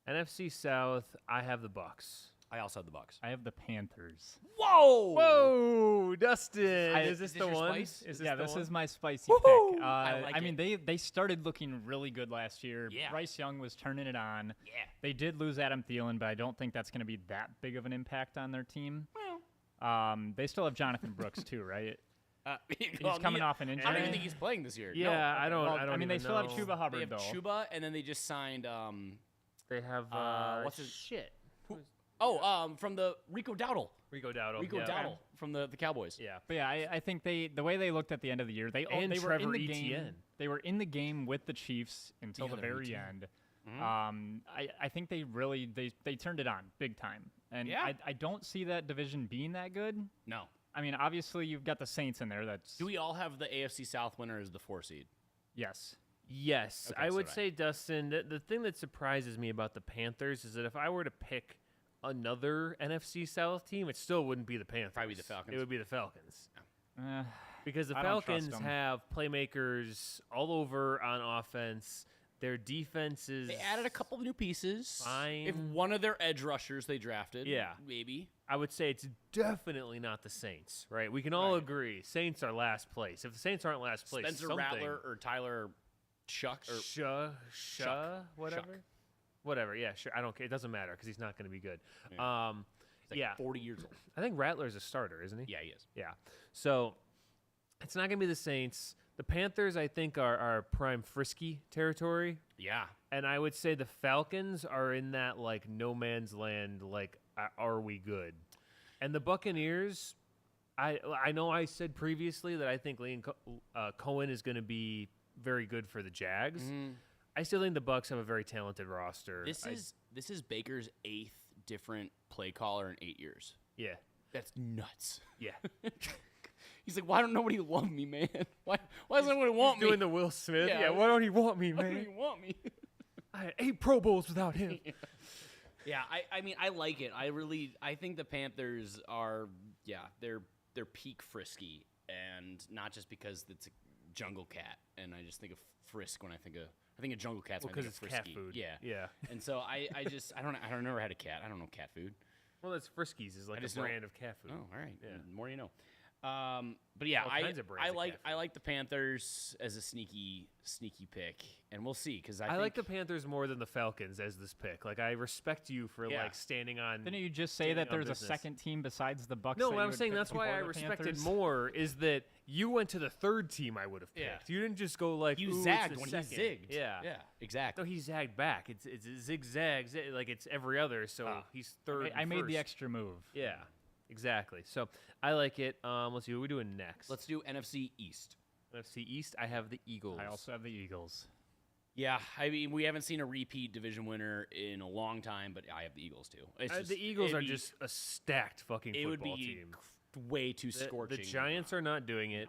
about. NFC South, I have the Bucks. I also have the Bucks. I have the Panthers. Whoa! Whoa, Dustin. Is this is this the your one? spice? Is Yeah, the this one? is my spicy Woohoo! pick. I like mean, they started looking really good last year. Yeah. Bryce Young was turning it on. Yeah. They did lose Adam Thielen, but I don't think that's going to be that big of an impact on their team. Well, They still have Jonathan Brooks too, right? he's coming off an I don't injury. even think he's playing this year. Yeah, No. I don't. Well, I don't. mean, they even still have know. Chuba They Hubbard have though. Chuba, and then they just signed. They have what's his- shit? From the Rico Dowdle. Rico Dowdle. Rico yeah. Dowdle from the Cowboys. Yeah. But yeah, I think the way they looked at the end of the year, they And were in Trevor the game. Etienne. They were in the game with the Chiefs until Yeah, the they're very Etienne. end. I think they really they turned it on big time, and Yeah. I don't see that division being that good. No. I mean, obviously you've got the Saints in there. That's Do we all have the AFC South winner as the 4 seed? yes. Yes, Okay, I so would do I. say, Dustin, the thing that surprises me about the Panthers is that if I were to pick another NFC South team, it still wouldn't be the Panthers. Probably the Falcons. It would be the Falcons. Uh, Because the I don't trust Falcons 'em. have playmakers all over on offense. Their defense is... They added a couple of new pieces. Fine. If one of their edge rushers they drafted, Yeah. maybe. I would say it's definitely not the Saints, right? We can all Right. agree Saints are last place. If the Saints aren't last place, Spencer something... Rattler or Tyler Shuck or Shuck, whatever. Shuck. Whatever, yeah, sure. I don't care. It doesn't matter because he's not going to be good. Yeah. He's like yeah. 40 years old. I think Rattler's a starter, isn't he? Yeah, he is. Yeah. So it's not going to be the Saints. The Panthers, I think, are prime frisky territory. Yeah. And I would say the Falcons are in that, like, no man's land, like, are we good? And the Buccaneers, I know I said previously that I think Liam Cohen is going to be very good for the Jags. I still think the Bucs have a very talented roster. This is Baker's 8th different play caller in 8 years. Yeah. That's nuts. Yeah. He's like, why don't nobody love me, man? Why doesn't nobody want me? Doing the Will Smith. Yeah. Yeah, why don't he want me, Why don't man? you want me? I had 8 Pro Bowls without him. Yeah, I mean, I like it. I think the Panthers are, they're peak frisky, and not just because it's a jungle cat, and I just think of frisk when I think of jungle cats. Well, when I because think it's of cat frisky. food. Yeah. Yeah. And so I don't never had a cat. I don't know cat food. Well, that's Friskies is like I just a know- brand of cat food. Oh, all right. Yeah. The more you know. But yeah, All kinds of brands I of like cat I food. like the Panthers as a sneaky pick, and we'll see because I like the Panthers more than the Falcons as this pick. Like, I respect you for Yeah. like standing on. Didn't you just say standing that on there's business. a second team besides the Bucks? No, that what you I'm would saying pick that's why I before the respected Panthers? more is that you went to the third team I would have picked. Yeah. You didn't just go like you "Ooh, it's zagged the when second." he zigged. Yeah. yeah, exactly. No, he zagged back. It's zigzags like it's every other. So he's third. I and made the first. extra move. Yeah, exactly. So I like it. Let's see what we're doing next. Let's do NFC East. NFC East. I have the Eagles. I also have the Eagles. Yeah, I mean we haven't seen a repeat division winner in a long time, but I have the Eagles too. It's just- the Eagles it'd are be- just a stacked fucking it would football be team. way too The scorching. Giants are not doing it.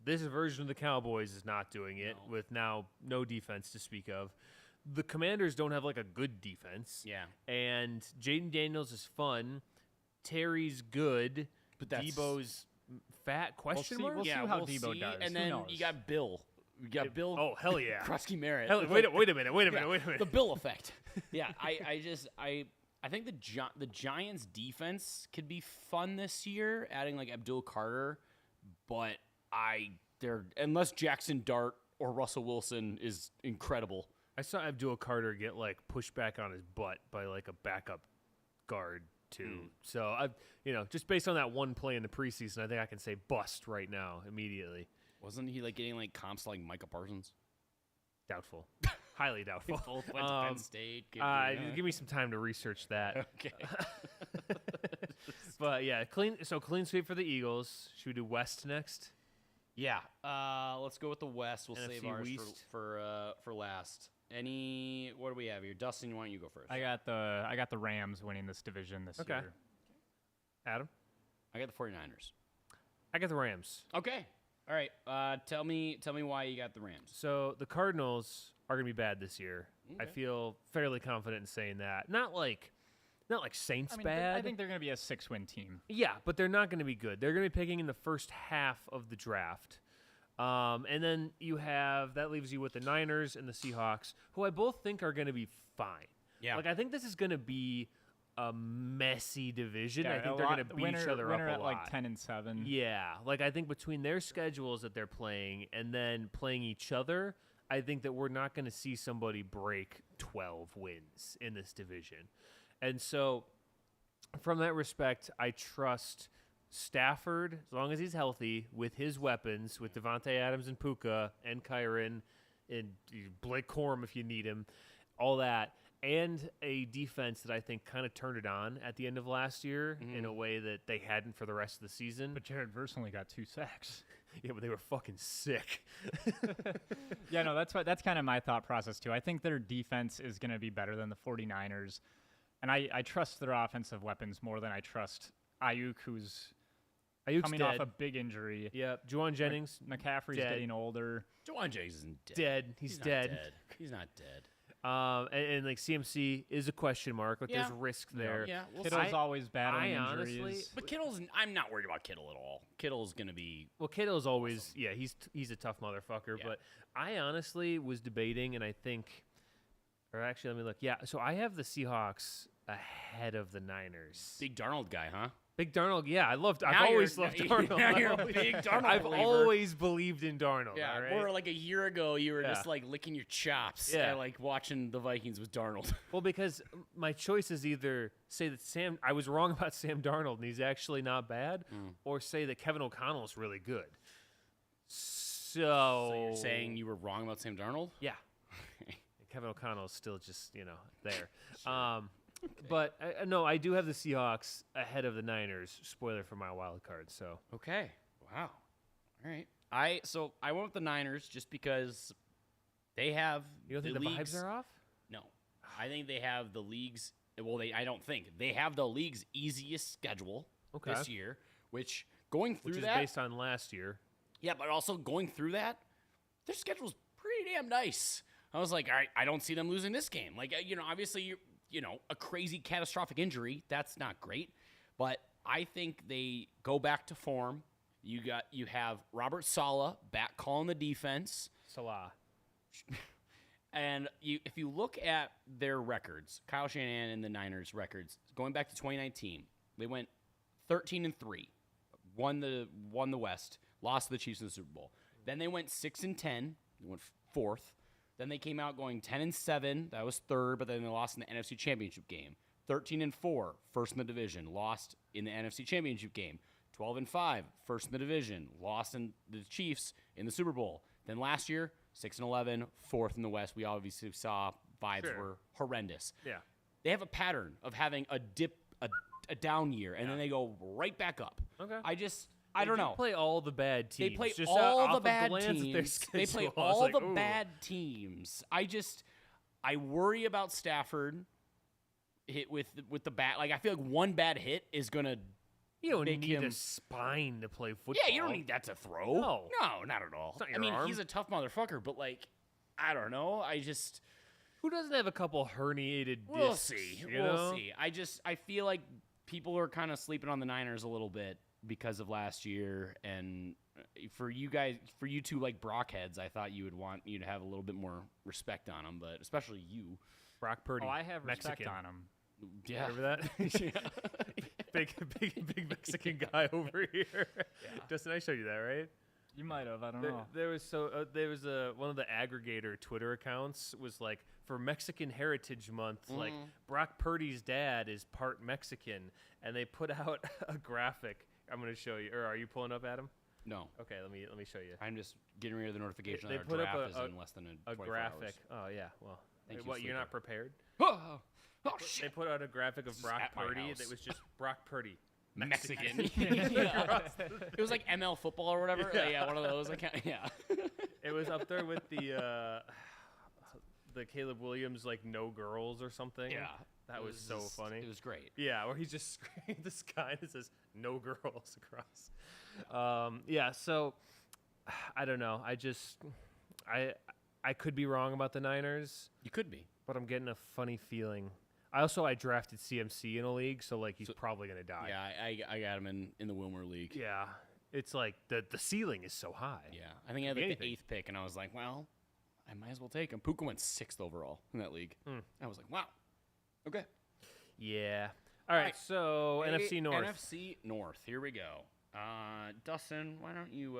This version of the Cowboys is not doing it No. with now no defense to speak of. The Commanders don't have like a good defense. Yeah. And Jaden Daniels is fun. Terry's good. But that's- Debo's fat question see- mark? we'll see yeah, how we'll Debo see. does. And Who then knows? you got Bill. You got Bill. Oh, hell yeah. Krusky Merritt. Hell, It's wait, like- wait a minute. Wait a Yeah, minute. Wait a minute. The Bill effect. Yeah, I think the Giants defense could be fun this year, adding like Abdul Carter, but they're unless Jackson Dart or Russell Wilson is incredible. I saw Abdul Carter get like pushed back on his butt by like a backup guard too. So I, just based on that one play in the preseason, I think I can say bust right now immediately. Wasn't he like getting like comps to, like Micah Parsons? Doubtful, highly doubtful. Both went to Penn State. Give me some time to research that. Okay. But yeah, clean sweep for the Eagles. Should we do West next? Yeah. Let's go with the West. We'll NFC save ours West. for last. What do we have here? Dustin, why don't you go first? I got the Rams winning this division this Okay. year. Adam? I got the 49ers. I got the Rams. Okay. All right. Tell me why you got the Rams. So the Cardinals are going to be bad this year. I Okay. feel fairly confident in saying that. Not like Saints I mean, bad. I think they're going to be a 6-win team. Yeah, but they're not going to be good. They're going to be picking in the first half of the draft. And then that leaves you with the Niners and the Seahawks, who I both think are going to be fine. Yeah. Like, I think this is going to be a messy division. Yeah, I think a they're lot- going to beat winner, each other winner up a at lot. like 10-7. Yeah, like I think between their schedules that they're playing and then playing each other, I think that we're not going to see somebody break 12 wins in this division. And so, from that respect, I trust Stafford, as long as he's healthy, with his weapons, with Devontae Adams and Puka and Kyron and Blake Corum if you need him, all that, and a defense that I think kind of turned it on at the end of last year in a way that they hadn't for the rest of the season. But Jared Verse only got 2 sacks. Yeah, but they were fucking sick. Yeah, no, that's kind of my thought process too. I think their defense is going to be better than the 49ers. And I trust their offensive weapons more than I trust Ayuk, who's Ayuk's coming dead. off a big injury. Yeah, Juwan Jennings McCaffrey's dead. getting older. Jawan Jennings isn't dead. dead. He's not dead. He's not dead. And like CMC is a question mark. Like Yeah. there's risk there. Yeah. We'll Kittle's see. always battling I injuries. honestly- But I'm not worried about Kittle at all. Kittle's going to be. Well, Kittle's always he's a tough motherfucker. Yeah. But I honestly was debating, and I think, or actually let me look. Yeah, so I have the Seahawks ahead of the Niners. Big Darnold guy, huh? Big Darnold, yeah, I've Now always you're- loved Darnold. now you're a big Darnold I've believer. always believed in Darnold. Yeah, all right? or like a year ago, you were Yeah. just like licking your chops Yeah. at like watching the Vikings with Darnold. Well, because my choice is either say that I was wrong about Sam Darnold and he's actually not bad, or say that Kevin O'Connell is really good. So You're saying you were wrong about Sam Darnold? yeah, Kevin O'Connell is still just there. But no, I do have the Seahawks ahead of the Niners. Spoiler for my wild card. So Okay. Wow. All right. I went with the Niners just because they have. you don't think the league's- vibes are off? No, I think they have the league's. Well, I don't think they have the league's easiest schedule Okay. this year. Which going through Which is that, based on last year. yeah, but also going through that, their schedule's pretty damn nice. I was like, all right, I don't see them losing this game. Like, obviously, a crazy catastrophic injury, that's not great. But I think they go back to form. You have Robert Saleh back calling the defense. Salah. And if you look at their records, Kyle Shanahan and the Niners' records, going back to 2019, they went 13-3, won the West, lost to the Chiefs in the Super Bowl. Then they went 6-10, they went fourth. Then they came out going 10-7, that was third, but then they lost in the NFC Championship game. 13-4, first in the division, lost in the NFC Championship game. 12-5, first in the division, lost in the Chiefs in the Super Bowl. Then last year, 6-11, fourth in the West. We obviously saw vibes Sure. were horrendous. Yeah. They have a pattern of having a dip, a down year, and then they go right back up. Okay. I don't know. They play all the bad They teams. play Just all off the a bad glance at their teams. They play schedule, I was all like, the ooh. bad teams. I worry about Stafford hit with the bat. Like I feel like one bad hit is gonna. You don't make need him- a spine to play football. Yeah, you don't need that to throw. No. not at all. It's not I your mean, arm. he's a tough motherfucker, but like, I don't know. Who doesn't have a couple herniated discs? We'll see. you We'll know? see. I feel like people are kind of sleeping on the Niners a little bit because of last year, and for you two like Brockheads, I thought you would want you to have a little bit more respect on them, but especially you. Brock Purdy. Oh, I have respect Mexican. on him. Yeah. Remember that? big Mexican guy over here. Dustin, I showed you that, right? You might have. I don't There, know. there was one of the aggregator Twitter accounts was like for Mexican Heritage Month, like Brock Purdy's dad is part Mexican, and they put out a graphic. I'm going to show you. Or are you pulling up, Adam? No, Okay, let me show you. I'm just getting rid of the notification They that put our up draft a- is in less than A 24 graphic. hours. Oh yeah. Well, Thank you, what? You're not Sleeper. prepared? Oh They shit! put out a graphic of This is Brock at my Purdy house. that was just Brock Purdy. Mexican. Yeah. It was like ML football or whatever. Yeah, one of those. Yeah. It was up there with the the Caleb Williams like no girls or something. Yeah, that it was so funny. It was great. Yeah, where he's just screaming this guy that says no girls across. Yeah, so I don't know. I could be wrong about the Niners, You could be. but I'm getting a funny feeling. I drafted CMC in a league, so like he's probably gonna die. Yeah, I got him in the Wilmer League. Yeah. It's like the ceiling is so high. Yeah, I think I had like Anything. the 8th pick, and I was like, well, I might as well take him. Puka went 6th overall in that league. I was like, wow. Okay. Yeah. All right, so NFC North. NFC North. Here we go. Dustin, why don't you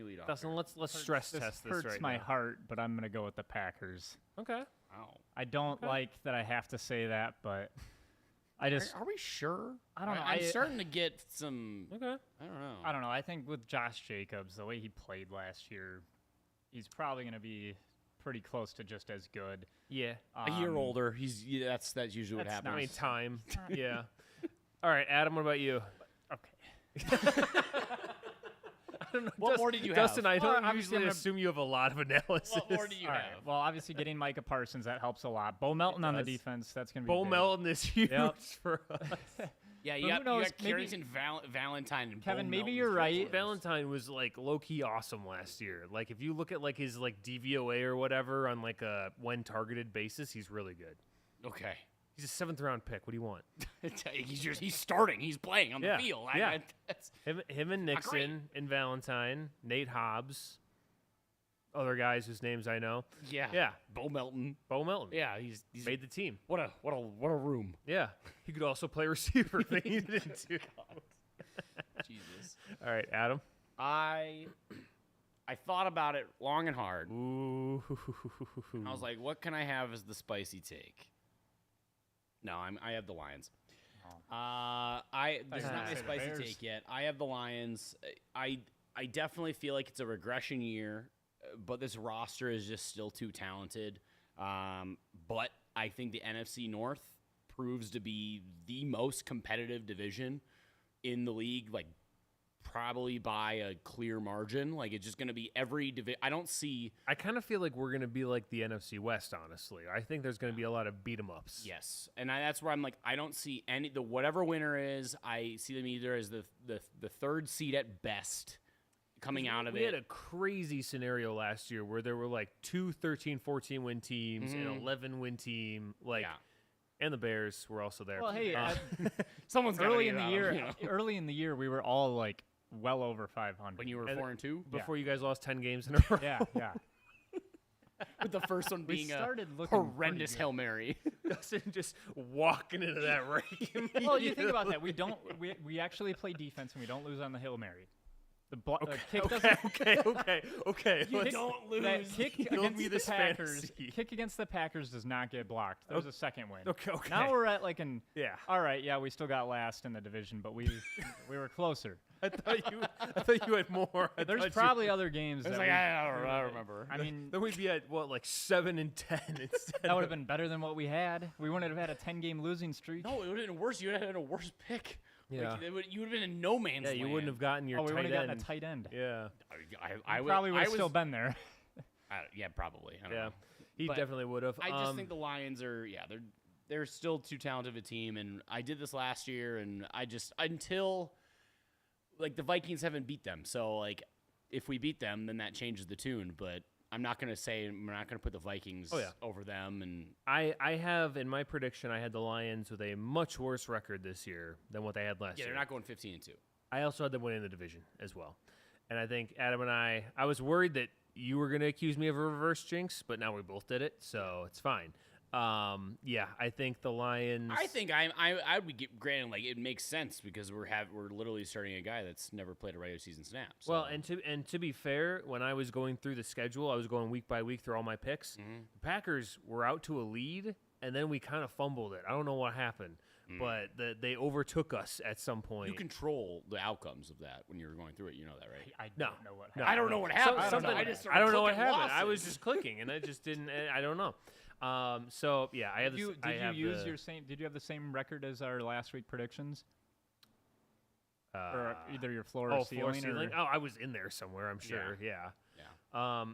lead off? Dustin, here? let's stress This test this hurts right my now. heart, but I'm gonna go with the Packers. Okay. Wow. I don't like that I have to say that, but I just Are we sure? I don't know. I'm starting to get some. Okay. I don't know. I don't know. I think with Josh Jacobs, the way he played last year, he's probably gonna be pretty close to just as good. Yeah. A year Um, older. That's usually what that's happens. I mean, time. Yeah. All right, Adam, what about you? Okay. I don't know. What more did you Dustin, have? I don't Well, obviously usually I'm gonna- assume you have a lot of analysis. What more do you All right. have? Well, obviously getting Micah Parsons, that helps a lot. Bo Melton on the does. defense, that's gonna be Bo big. Melton is huge Yep. for us. Yeah, But you who got knows, maybe- Carrington, Valentine, and Kevin, Bo maybe Melton's you're great right. players. Valentine was like low key awesome last year. Like if you look at like his like DVOA or whatever on like a when targeted basis, he's really good. Okay. He's a 7th round pick. What do you want? He's starting. He's playing on Yeah, the field. yeah. That's, Him and Not great. Nixon and Valentine, Nate Hobbs, other guys whose names I know. yeah. Yeah, Bo Melton. Bo Melton. Yeah, he's Made the team. what a room. Yeah, he could also play receiver if they needed him to. Jesus. All right, Adam. I thought about it long and hard. Ooh. I was like, what can I have as the spicy take? No, I have the Lions. This is not my Say the spicy Bears. take yet. I have the Lions. I definitely feel like it's a regression year, but this roster is just still too talented. But I think the NFC North proves to be the most competitive division in the league, like probably by a clear margin. Like it's just going to be every division. I don't see. I kind of feel like we're gonna be like the NFC West. Honestly, I think there's gonna be a lot of beat 'em ups. Yes, and that's where I'm like, I don't see any whatever winner is. I see them either as the 3rd seed at best, coming out of We it. had a crazy scenario last year where there were like 2 13-14 win teams and 11 win team. Like, Yeah. and the Bears were also there. Well, hey, Someone's gotta early get in the out, year, you know? early in the year, we were all like well over 500. When you were And- 4-2, before you guys lost 10 games in a row. yeah, yeah. with the first one We being a started looking pretty horrendous good. Hail Mary. Dustin just walking into that rake. Well, you think about that. We actually play defense and we don't lose on the Hail Mary. The kick doesn't. Okay. You let's- don't lose. That kick Build against me the this Packers. fantasy. Kick against the Packers does not get blocked. That was a second win. Okay. Now we're at like an. Yeah. All right. Yeah, we still got last in the division, but we were closer. I thought you had more. There's thought you- probably other games. I was that like, we- I remember. I mean, Then we'd be at what, like 7 and 10 instead. that would have been better than what we had. We wouldn't have had a 10-game losing streak. No, it would have been worse. You would have had a worse pick. Yeah. Like, you would have been in no man's Yeah, land. you wouldn't have gotten your Oh, we would tight have gotten end. a tight end. Yeah. I would, Probably would I have was, still been there. Yeah, probably. I don't Yeah. know. He But definitely would have. I just think the Lions are, they're still too talented of a team, and I did this last year, and I just until like the Vikings haven't beat them, so like if we beat them, then that changes the tune. But I'm not gonna say we're not gonna put the Vikings over them, and I have in my prediction I had the Lions with a much worse record this year than what they had last yeah, year. they're not going 15-2. I also had them winning the division as well. And I think Adam and I was worried that you were going to accuse me of a reverse jinx, but now we both did it, so it's fine. Yeah, I think the Lions. I think I would get granted like it makes sense because we're literally starting a guy that's never played a regular season snap. So. Well, and to be fair, when I was going through the schedule, I was going week by week through all my picks. The Packers were out to a lead, and then we kind of fumbled it. I don't know what happened, but they overtook us at some point. you control the outcomes of that when you're going through it. You know that, right? I No. don't know what No. happened. I don't know what So- happened. something- I just I don't know what started clicking happened. I was losses. just clicking, and I just didn't. I don't know. So yeah, I have. Did you, I did have you use the, your same? Did you have the same record as our last week predictions, uh, or either your floor oh, or ceiling? floor ceiling? Or, Oh, I was in there somewhere. I'm sure. Yeah. Yeah.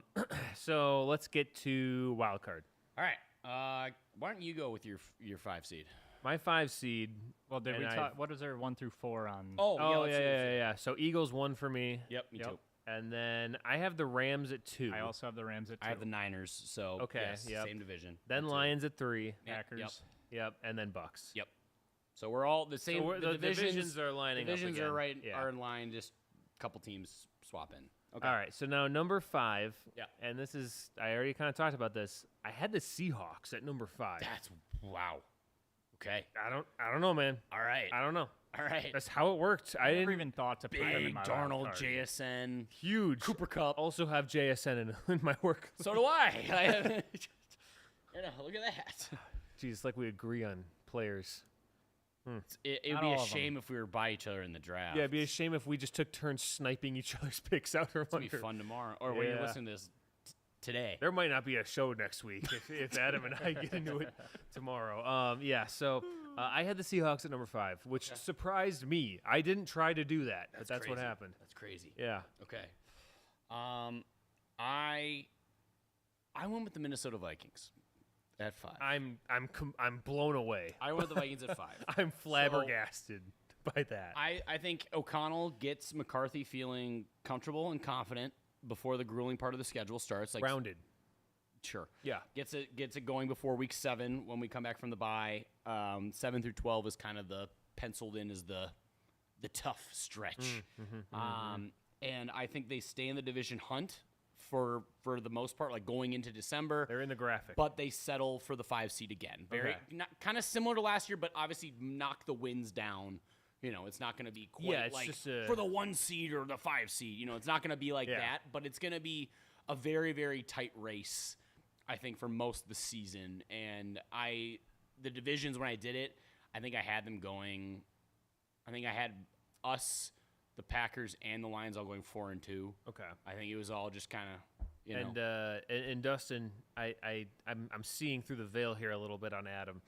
So let's get to wild card. All right. Why don't you go with your 5 seed? My 5 seed. Well, did we And talk? What is there 1 through 4 on? Oh, yeah. So Eagles 1 for me. Yep, me too. And then I have the Rams at 2. I also have the Rams at 2. I have the Niners, so Okay, yes, yep. same division. Then Me too. Lions at 3. Packers. Yep. Yep. And then Bucks. Yep. So we're all the same. So the divisions are lining up Divisions again. are right. Yeah. Are in line. Just a couple teams swap in. Okay. All right. So now number 5. Yeah. And this is, I already kind of talked about this. I had the Seahawks at number 5. That's wow. Okay. I don't know, man. All right. I don't know. All right. That's how it worked. I I never didn't even thought to put them in Big my Darnold, wild card. JSN, huge. Cooper Cup. Also have JSN in my work. So do I. You know, look at that. Jeez, like we agree on players. It would Not be all a of 'em. shame if we were by each other in the draft. Yeah, it'd be a shame if we just took turns sniping each other's picks out from It's gonna be under. fun tomorrow, or when you're Yeah. listening to this today. There might not be a show next week if Adam and I get into it tomorrow. Yeah, so I had the Seahawks at number 5, which surprised me. I didn't try to do that, but that's what crazy. happened. That's crazy. Yeah. Okay. I went with the Minnesota Vikings at 5. I'm blown away. I went with the Vikings at 5. I'm flabbergasted by that. I think O'Connell gets McCarthy feeling comfortable and confident before the grueling part of the schedule starts. Like Grounded. Sure. Yeah. Gets it going before week 7 when we come back from the bye. 7 through 12 is kind of the penciled in as the tough stretch. And I think they stay in the division hunt for the most part, like going into December. They're in the graphic. But they settle for the 5 seed again. Very kind of similar to last year, but obviously knock the wins down. You know, it's not going to be quite Yeah, it's like just for the 1 seed or the 5 seed. You know, it's not going to be like that, but it's going to be a very, very tight race, I think, for most of the season. And the divisions, when I did it, I think I had them going. I think I had us, the Packers, and the Lions all going 4-2. Okay. I think it was all just kind of, you know. And Dustin, I'm seeing through the veil here a little bit on Adam.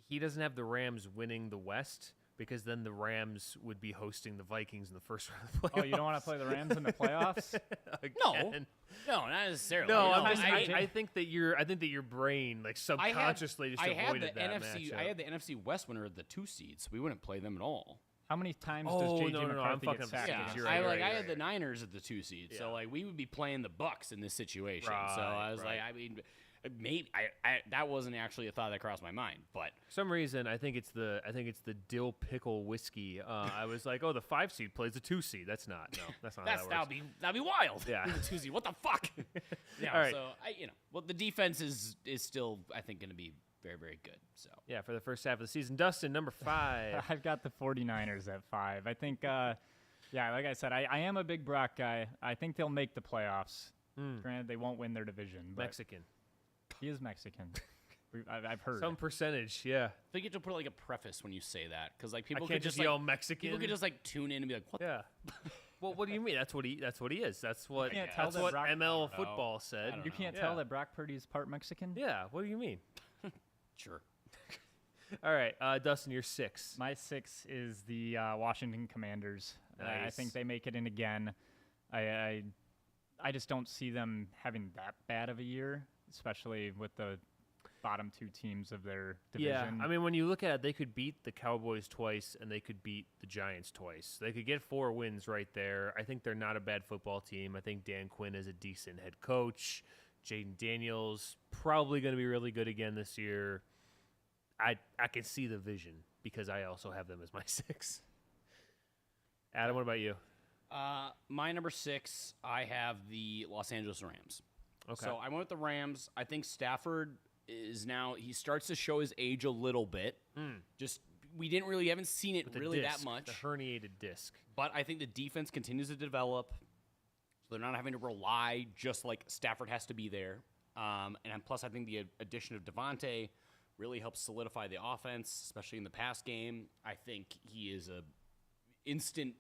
He doesn't have the Rams winning the West because then the Rams would be hosting the Vikings in the first round of the playoffs. Oh, you don't want to play the Rams in the playoffs? Again. No, not necessarily. No, You know, I think that your brain like subconsciously just avoided that matchup. I had the NFC West winner of the 2 seeds. We wouldn't play them at all. How many times Oh, does JJ no, I'm McCarthy fucking get sacked? Yeah, against you're the right, Vikings? I had the Niners at the 2 seed, so like we would be playing the Bucks in this situation. So I was Right. like, I mean, maybe that wasn't actually a thought that crossed my mind, but For some reason, I think it's the dill pickle whiskey. I was like, oh, the 5 seed plays the 2 seed. That's not. No, that's not. how that works. that'd be wild. Yeah. The 2 seed. What the fuck? Yeah. All right. So well, the defense is still, I think, going to be very, very good. So Yeah, for the first half of the season. Dustin, number 5. I've got the 49ers at 5. I think, yeah, like I said, I am a big Brock guy. I think they'll make the playoffs. Granted, they won't win their division, but Mexican. he is Mexican. I've heard. Some percentage, yeah. I think you have to put like a preface when you say that, because like people I can't could just like, yell Mexican. People could just like tune in and be like, "What?" Yeah. Well, what do you mean? That's what he is. That's what can't tell that's that what Brock- ML I don't know. football said. You can't Yeah. tell that Brock Purdy is part Mexican? Yeah. What do you mean? Sure. All right, Dustin, you're 6. My 6 is the Washington Commanders. I Nice. think they make it in again. I just don't see them having that bad of a year, especially with the bottom 2 teams of their division. Yeah, I mean, when you look at it, they could beat the Cowboys twice, and they could beat the Giants twice. They could get 4 wins right there. I think they're not a bad football team. I think Dan Quinn is a decent head coach. Jaden Daniels probably going to be really good again this year. I can see the vision because I also have them as my 6. Adam, what about you? My number 6, I have the Los Angeles Rams. Okay. So I went with the Rams. I think Stafford is now, he starts to show his age a little bit. Just, we haven't seen it With the really disc, that much. The herniated disc. But I think the defense continues to develop. So they're not having to rely just like Stafford has to be there. And plus, I think the addition of Devontae really helps solidify the offense, especially in the pass game. I think he is a instant,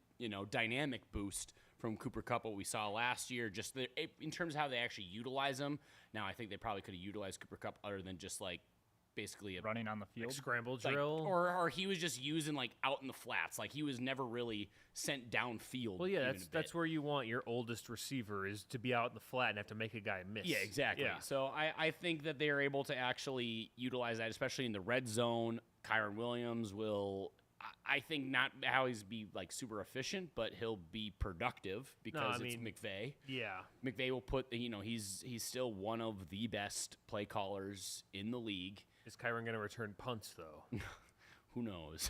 dynamic boost from Cooper Kupp, what we saw last year, just in terms of how they actually utilize him. Now, I think they probably could have utilized Cooper Kupp other than just like basically a Running on the field. Scramble like, drill. or he was just using like out in the flats. Like he was never really sent downfield. Well, yeah, even a that's bit. where you want your oldest receiver is to be out in the flat and have to make a guy miss. Yeah, exactly. Yeah. So I think that they are able to actually utilize that, especially in the red zone. Kyron Williams will, I think, not how he's be like super efficient, but he'll be productive because it's McVay. Yeah. McVay will put, he's still one of the best play callers in the league. Is Kyron going to return punts, though? Who knows?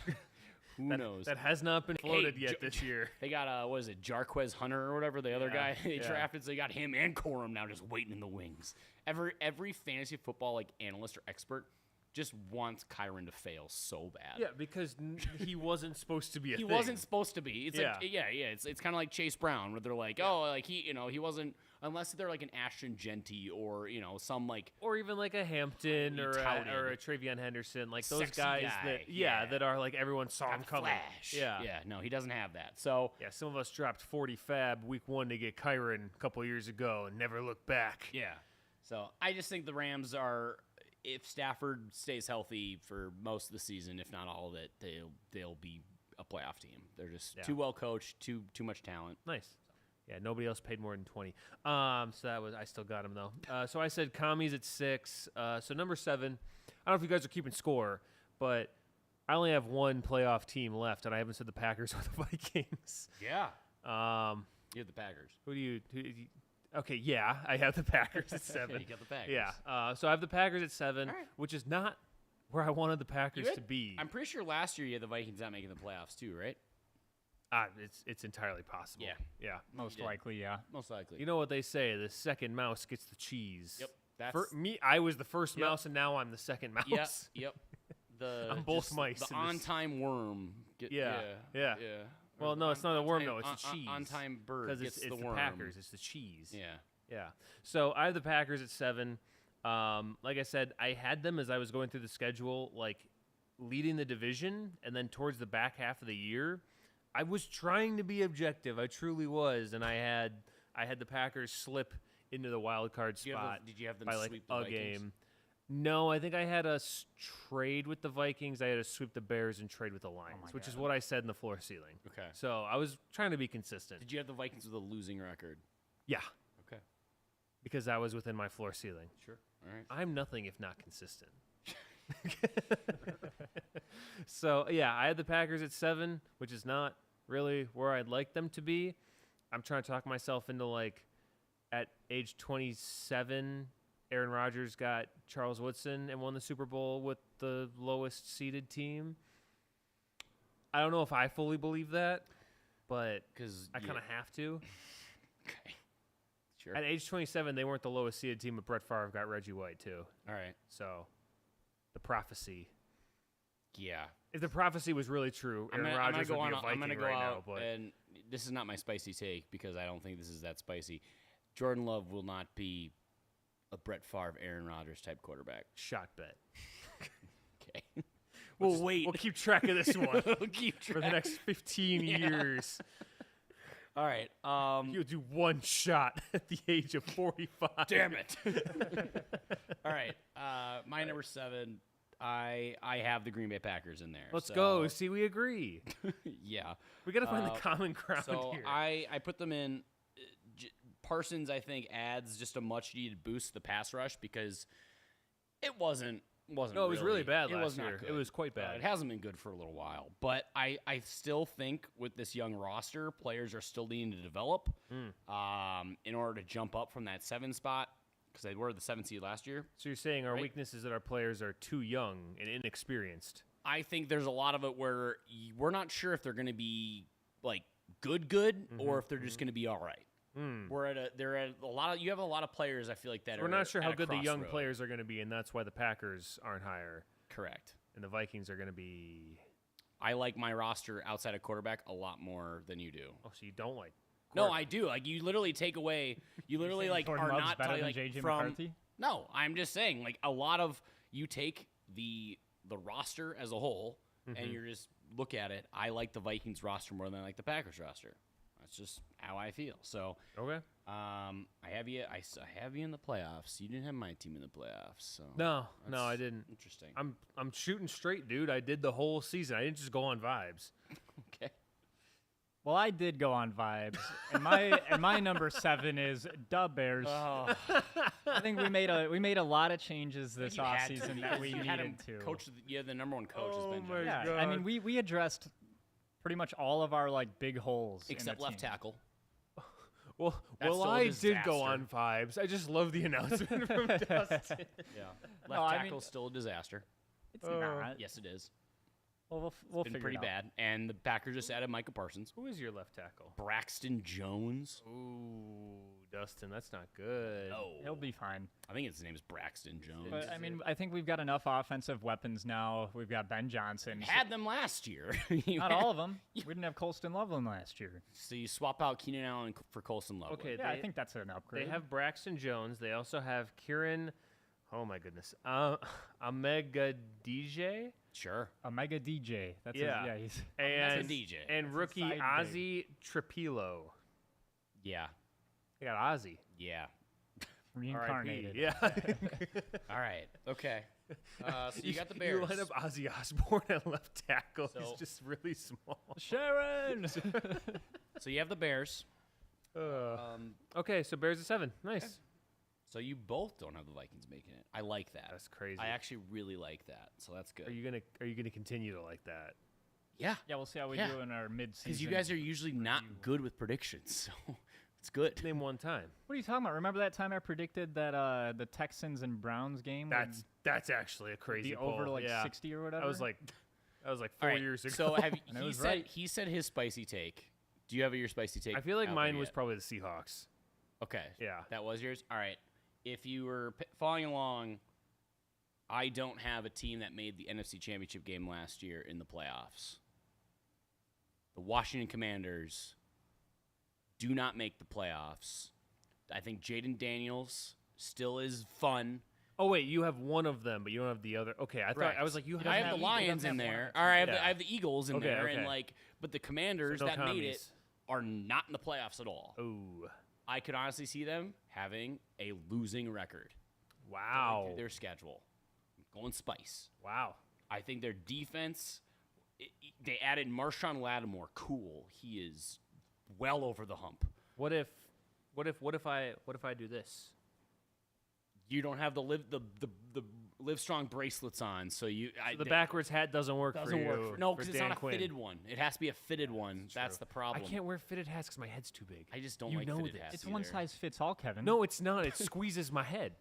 Who knows? That has not been floated yet Ja- this year. They got what is it, Jarquez Hunter or whatever, the other guy they yeah. drafted. So they got him and Corum now just waiting in the wings. Every fantasy football like analyst or expert just wants Kyron to fail so bad. Yeah, because he wasn't supposed to be a He thing. wasn't supposed to be. It's Yeah. like It's kind of like Chase Brown, where they're like, oh, like he wasn't, unless they're like an Ashton Genty or some like Or even like a Hampton or touted. a Travion Henderson, like those Sexy guys guy, that yeah. that are like everyone saw him got coming. flash. Yeah. yeah. No, he doesn't have that. So Yeah, some of us dropped 40 fab week 1 to get Kyron a couple years ago and never looked back. yeah. So I just think the Rams are, if Stafford stays healthy for most of the season, if not all of it, they'll be a playoff team. They're just too well coached, too much talent. Nice. Yeah, nobody else paid more than 20. So that was, I still got him though. So I said commies at 6. So number 7, I don't know if you guys are keeping score, but I only have one playoff team left, and I haven't said the Packers or the Vikings. Yeah. Um, You have the Packers. who do you? Okay, yeah, I have the Packers at 7. You got the Packers. Yeah. So I have the Packers at 7, All right. which is not where I wanted the Packers to be. I'm pretty sure last year you had the Vikings not making the playoffs too, right? It's entirely possible. Yeah. Yeah. Most did. likely, yeah. Most likely. You know what they say? The second mouse gets the cheese. Yep. That's For me, I was the first Yep. mouse, and now I'm the second mouse. Yep. Yep. The I'm both just mice The in this. on-time worm. Yeah. Yeah. Well, no, it's not a worm, though. It's a cheese. On-time bird Because gets it's the the worm. Packers. It's the cheese. Yeah. Yeah. So I have the Packers at 7. Like I said, I had them as I was going through the schedule, like leading the division, and then towards the back half of the year, I was trying to be objective. I truly was, and I had the Packers slip into the wild card spot. Did you have them by like sweep the a Vikings? game? No, I think I had us trade with the Vikings. I had to sweep the Bears and trade with the Lions, which is what I said in the floor ceiling. Okay. So I was trying to be consistent. Did you have the Vikings with a losing record? Yeah, Okay. because that was within my floor ceiling. Sure. All right. I'm nothing if not consistent. So, yeah, I had the Packers at 7, which is not really where I'd like them to be. I'm trying to talk myself into, like, at age 27, Aaron Rodgers got Charles Woodson and won the Super Bowl with the lowest seeded team. I don't know if I fully believe that, but Because I kind of have to. Okay. Sure. At age 27, they weren't the lowest seeded team, but Brett Favre got Reggie White, too. All right. So, the prophecy. Yeah. If the prophecy was really true, Aaron Rodgers would be a Viking go right out now. But and this is not my spicy take because I don't think this is that spicy. Jordan Love will not be a Brett Favre, Aaron Rodgers type quarterback. shot bet. Okay. We'll wait. We'll keep track of this one We'll keep for the track. next 15 years. All right. He'll do one shot at the age of 45. Damn it. All right. My number 7. I have the Green Bay Packers in there. Let's so- go. See, we agree. Yeah. We got to find the common ground So here. I put them in. Parsons, I think, adds just a much needed boost to the pass rush because it wasn't. No, it was really bad it last was not year. good. It was quite bad. It hasn't been good for a little while, but I still think with this young roster, players are still needing to develop in order to jump up from that 7 spot because they were the 7th seed last year. So you're saying our Right. weakness is that our players are too young and inexperienced. I think there's a lot of it where we're not sure if they're going to be like good, or if they're just going to be all right. You have a lot of players. I feel like that We're are not sure at how a good the young crossroad. players are going to be, and that's why the Packers aren't higher, Correct. and the Vikings are going to be. I like my roster outside of quarterback a lot more than you do. Oh, so you don't like? No, I do. Like you literally take away. You literally like Jordan are Love's not better telling, than like, J.J. from. McCarthy? No, I'm just saying like a lot of you take the roster as a whole, and you're just look at it. I like the Vikings roster more than I like the Packers roster. That's just how I feel. So, Okay. I have you. I have you in the playoffs. You didn't have my team in the playoffs. So No, that's I didn't. Interesting. I'm shooting straight, dude. I did the whole season. I didn't just go on vibes. Okay. Well, I did go on vibes, and my number 7 is Dub Bears. Oh, I think we made a lot of changes this you had to, offseason because that we you had him needed to. coach. You had the number one coach. Oh has been my Jones. Yeah, I mean we addressed pretty much all of our like big holes in Except the left team. tackle. Well, That's still a I did go disaster. on vibes. I just love the announcement from Dustin. Yeah. Left No, I mean- tackle's still a disaster. It's not. Yes, it is. Well, we'll Been figure pretty it out. bad. And the Packers just added Micah Parsons. Who is your left tackle? Braxton Jones. Ooh, Dustin, that's not good. Oh, He'll be fine. I think his name is Braxton Jones. But I mean, I think we've got enough offensive weapons now. We've got Ben Johnson. Had them last year. Not all of them. We didn't have Colston Loveland last year. So you swap out Keenan Allen for Colson Loveland. Okay, Yeah, I they- think that's an upgrade. They have Braxton Jones. They also have Kieran. Oh my goodness. Omega DJ Sure. Omega DJ. That's Yeah. He's and DJ. and his rookie side Ozzy Trapilo. Yeah. They got Ozzy. Yeah. reincarnated. Yeah. All right. Okay. So you got the You Bears. line up Ozzy Osbourne at left tackle. So- He's just really small. Sharon. So you have the Bears. Okay, so Bears at 7. Nice. So you both don't have the Vikings making it. I like that. That's crazy. I actually really like that. So that's good. Are you gonna continue to like that? Yeah. Yeah, we'll see how we Yeah. do in our mid-season. Because you guys are usually not good with predictions, so it's good. Name one time. What are you talking about? Remember that time I predicted that the Texans and Browns game That's actually a would crazy be poll. over like yeah. 60 or whatever? I was like 4 All right, years ago. So have And it he was said right. he said his spicy take. Do you have your spicy take? I feel like out mine there was yet? probably the Seahawks. Okay. Yeah. That was yours? All right. If you were following along, I don't have a team that made the NFC Championship game last year in the playoffs. The Washington Commanders do not make the playoffs. I think Jaden Daniels still is fun. Oh wait, you have one of them, but you don't have the other. Okay, I thought Right. I was like you. I have the you Lions don't in have there. one. All right, Yeah. I have the Eagles in Okay, there, and okay. but the Commanders So no that made it commies. are not in the playoffs at all. Ooh, I could honestly see them having a losing record. wow, Through their schedule. Going Spice. wow. I think their defense, they added Marshawn Lattimore. Cool. He is well over the hump. What if I do this? You don't have the Live Strong bracelets on, so The backwards hat doesn't work doesn't for you. work. No, for because it's Dan not a Quinn. fitted one. It has to be a fitted one. That's the I problem. can't wear fitted hats because my head's too big. I just don't You like know fitted this. hats it's one either. size fits all, Kevin. No, it's not. It squeezes my head.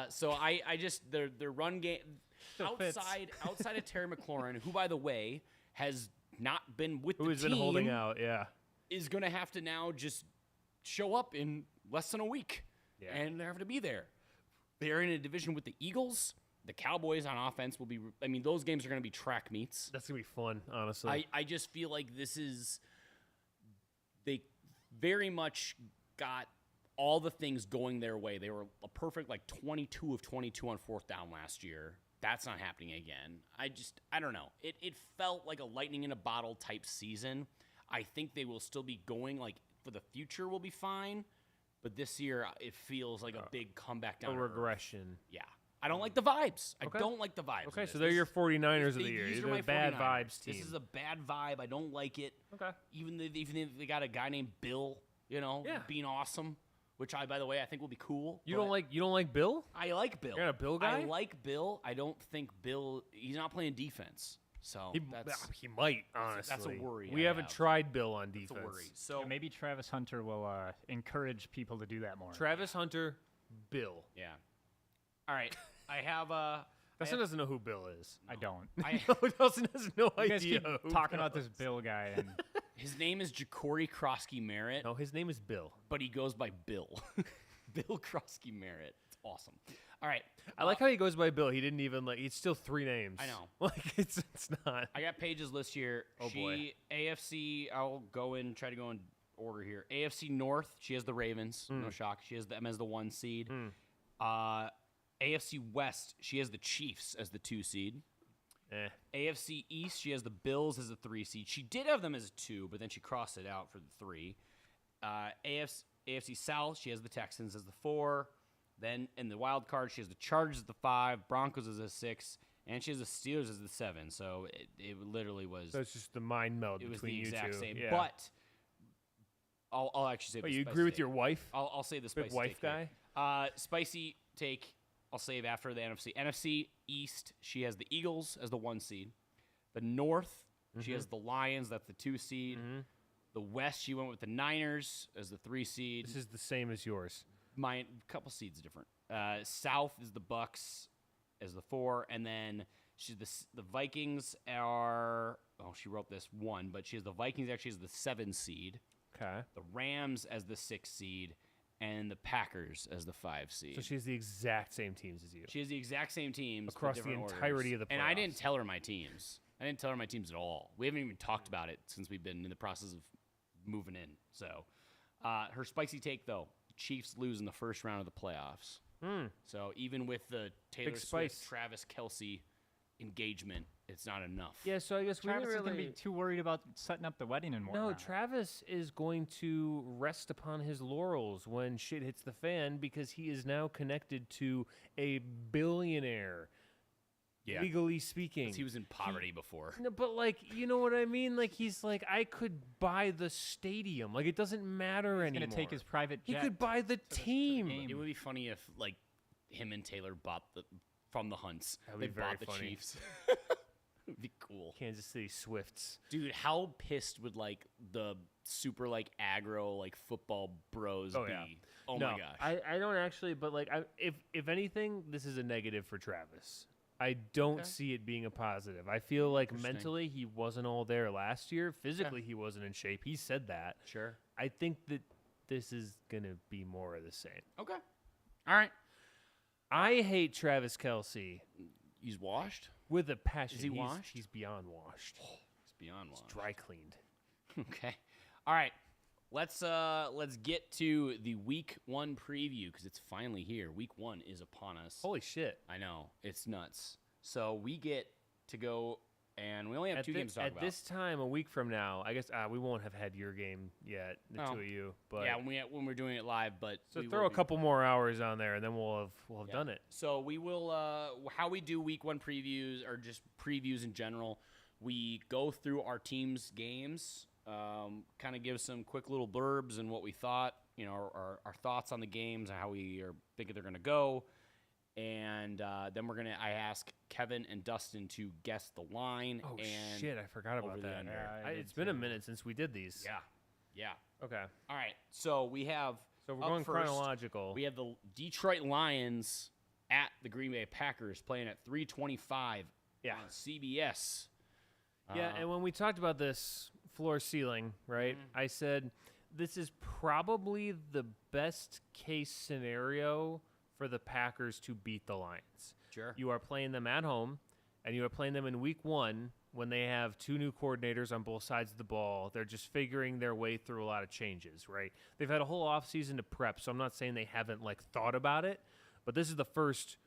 So I just their run game Still fits. outside of Terry McLaurin, who by the way has not been with Who the has team, been holding out? Yeah. is going to have to now just show up in less than a week, Yeah. and they're having to be there. They're in a division with the Eagles. The Cowboys on offense will be. I mean, those games are going to be track meets. That's gonna be fun, honestly. I just feel like this is. They very much got all the things going their way. They were a perfect 22 of 22 on fourth down last year. That's not happening again. I don't know. It felt like a lightning in a bottle type season. I think they will still be going for the future will be fine, but this year it feels like a big comeback down. a to earth. regression. Yeah. I don't like the vibes. Okay. I don't like the vibes. Okay, of so this. they're your 49ers of They- the year. these These are are my the bad 49ers. vibes team. This is a bad vibe. I don't like it. Okay. Even if they got a guy named Bill, Yeah. being awesome, which by the way, I think will be cool. You but don't like Bill? I like Bill. You're not a Bill guy? I like Bill. I don't think Bill. He's not playing defense, so He might, honestly. that's a worry We I haven't have. tried Bill on that's a defense. worry. So Maybe Travis Hunter will encourage people to do that more. Travis Hunter, Bill. yeah. All right. I have Dustin doesn't know who Bill is. I don't. Dustin has no You guys idea. keep who talking Bill about this is. Bill guy, and his name is Ja'Cory Krosky Merritt, No, his name is Bill. but he goes by Bill. Bill Krosky Merritt. It's awesome. All right. I like how he goes by Bill. He didn't even it's still 3 names. I know. Like it's not. I got Paige's list here. Oh, boy. AFC, I'll try to go in order here. AFC North, she has the Ravens. Hmm. No shock. She has them as the 1 seed. AFC West, she has the Chiefs as the 2 seed. AFC East, she has the Bills as the 3 seed. She did have them as a 2, but then she crossed it out for the 3. AFC South, she has the Texans as the 4. Then in the wild card, she has the Chargers as the 5, Broncos as the 6, and she has the Steelers as the 7. So it literally was. So it's just the mind meld It was between the you exact two. same. Yeah. But I'll actually say. Wait, the you spicy agree with take. your wife? I'll say the spicy wife take here. Spicy take. I'll save after the NFC. NFC East, she has the Eagles as the 1 seed. The North, she has the Lions. That's the 2 seed. The West, she went with the Niners as the 3 seed. This is the same as yours. My couple seeds different. South is the Bucks as the 4, and then the Vikings are. Oh, she wrote this 1, but she has the Vikings actually as the 7 seed. Okay. The Rams as the 6 seed, and the Packers as the 5 seed. So she has the exact same teams as you. She has the exact same teams Across but the different entirety orders. of the And I didn't playoffs. tell her my teams. I didn't tell her my teams at all. We haven't even talked about it since we've been in the process of moving in. So, her spicy take though: Chiefs lose in the first round of the playoffs. So even with the Taylor Big Swift, spice. Travis Kelce engagement, it's not enough. Yeah, so I guess we Travis didn't is going really. to be too worried about setting up the wedding and No, whatnot. Travis is going to rest upon his laurels when shit hits the fan because he is now connected to a billionaire, Yeah. legally speaking. 'Cause he was in poverty before. No, but like, you know what I mean? Like, he's like, I could buy the stadium. Like, it doesn't matter He's anymore. going to take his private He jet. could buy the team. game. It would be funny if like him and Taylor bought from the Hunts. That'd They be very bought the funny. Chiefs. It'd be cool. Kansas City Swifts. Dude, how pissed would like the super like aggro like football bros Oh, be? yeah. Oh no, my gosh. I don't actually, but like, if anything, this is a negative for Travis. I don't see it being a positive. I feel like mentally he wasn't all there last year. Physically, he wasn't in shape. He said that. Sure. I think that this is gonna be more of the same. Okay. All right. I hate Travis Kelce He's washed. with a passion. Is he He's- washed? He's beyond washed. It's beyond washed. Dry cleaned. Okay. All right. Let's get to the week 1 preview because it's finally here. Week 1 is upon us. Holy shit! I know. It's nuts. So we get to go and we only have 2 games to talk At about. this time, a week from now, I guess we won't have had your game yet, the Oh. two of you. But yeah, when we're doing it live, but so we throw will a be- couple more hours on there, and then we'll have Yeah. done it. So we will how we do week 1 previews or just previews in general. We go through our team's games, kind of give some quick little blurbs and what we thought, you know, our thoughts on the games and how we are thinking they're gonna go. And then I ask Kevin and Dustin to guess the line. Oh and shit! I forgot over about the that. under. Yeah, I It's did been a too. minute since we did these. Yeah. Okay. All right. So we have. So we're up going first, chronological. We have the Detroit Lions at the Green Bay Packers playing at 3:25 Yeah. on CBS. Yeah, and when we talked about this floor ceiling, right? I said this is probably the best case scenario for the Packers to beat the Lions. Sure. You are playing them at home, and you are playing them in week 1 when they have 2 new coordinators on both sides of the ball. They're just figuring their way through a lot of changes, right? They've had a whole offseason to prep, so I'm not saying they haven't like thought about it, but this is the first,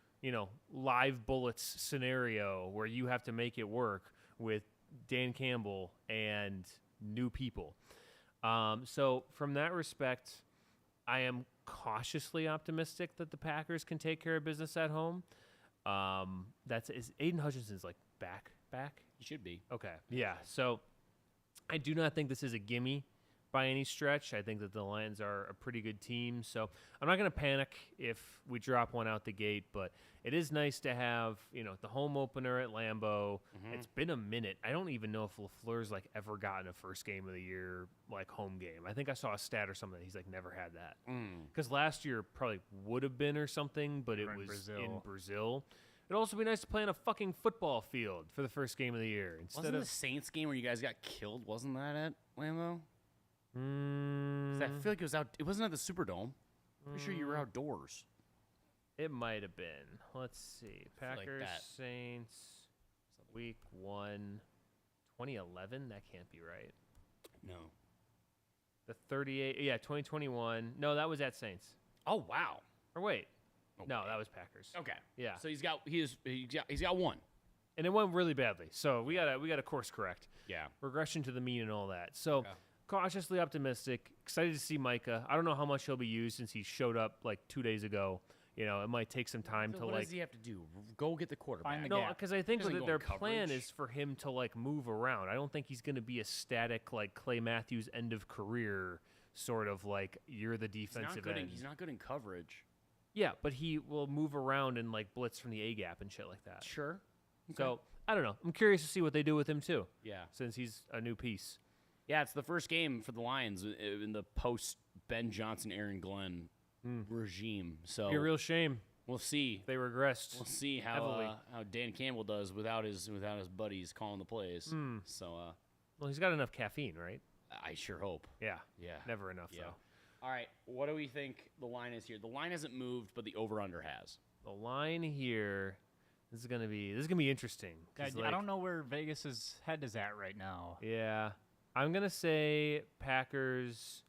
live bullets scenario where you have to make it work with Dan Campbell and new people. So from that respect, I am cautiously optimistic that the Packers can take care of business at home. Is Aiden Hutchinson's like back? You should be. Okay. Yeah. So I do not think this is a gimme by any stretch. I think that the Lions are a pretty good team. So I'm not going to panic if we drop one out the gate, but it is nice to have, the home opener at Lambeau. It's been a minute. I don't even know if LaFleur's like ever gotten a first game of the year, like home game. I think I saw a stat or something. He's like never had that. Because last year probably would have been or something, but it Or in was Brazil. in Brazil. It'd also be nice to play on a fucking football field for the first game of the year instead Wasn't of. the Saints game where you guys got killed? Wasn't that at Lambeau? 'Cause Mm, I feel like it was out. It wasn't at the Superdome. Pretty sure you were outdoors. it might have been. Let's see. feel like Packers, that. Saints, week 1, 2011? That can't be right. No. The 38, 2021. No, that was at Saints. Oh wow. Or wait. No, Okay. that was Packers. Okay. Yeah. So he's got one. And it went really badly. So we gotta course correct. Yeah. Regression to the mean and all that. So cautiously optimistic. Excited to see Micah. I don't know how much he'll be used since he showed up like 2 days ago. You know, it might take some time to what like. does he have to do? Go get the quarterback. Find the No, gap. because I think Doesn't that go their in plan coverage. is for him to like move around. I don't think he's going to be a static like Clay Matthews end of career sort of like you're the He's not defensive good. end. He's not good in coverage. Yeah, but he will move around and like blitz from the A gap and shit like that. Sure. So I don't know. I'm curious to see what they do with him too, Yeah. since he's a new piece. Yeah, it's the first game for the Lions in the post Ben Johnson, Aaron Glenn regime. So Be a real shame we'll see. if they regressed. We'll see heavily. how Dan Campbell does without his buddies calling the plays. So Well, he's got enough caffeine, right? I sure hope. Yeah. Yeah. Never enough Yeah. though. All right. What do we think the line is here? The line hasn't moved, but the over under has. The line here. This is gonna be interesting. 'cause, I don't know where Vegas's head is at right now. Yeah. I'm gonna say Packers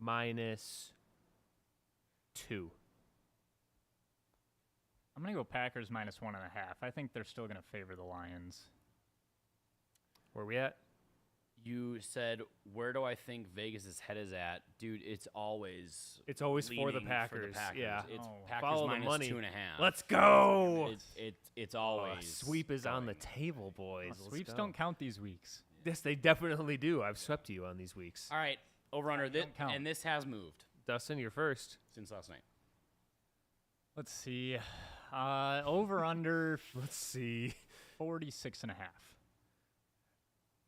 -2. I'm gonna go Packers -1.5. I think they're still gonna favor the Lions. Where we at? You said, where do I think Vegas's head is at? Dude, it's always It's always for the leaning Packers. Yeah. It's Oh. Packers Follow the minus money. 2.5. Let's go. It's Oh, always sweep is on the going. table, boys. Well, Let's sweeps go. don't count these weeks. Yes, they definitely do. I've swept you on these weeks. All right, over under this, don't count. and this has moved Dustin, you're first. since last night. Let's see. Over under Let's see. 46.5.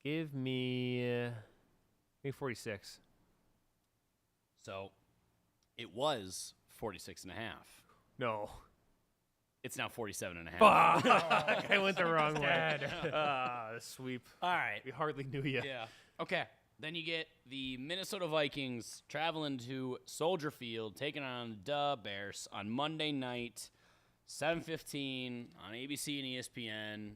Give me 46. So it was 46.5. No. It's now 47.5. Fuck! I went the wrong way. The sweep. All right. We hardly knew you. Yeah. Okay. Then you get the Minnesota Vikings traveling to Soldier Field, taking on the Bears on Monday night, 7:15 on ABC and ESPN.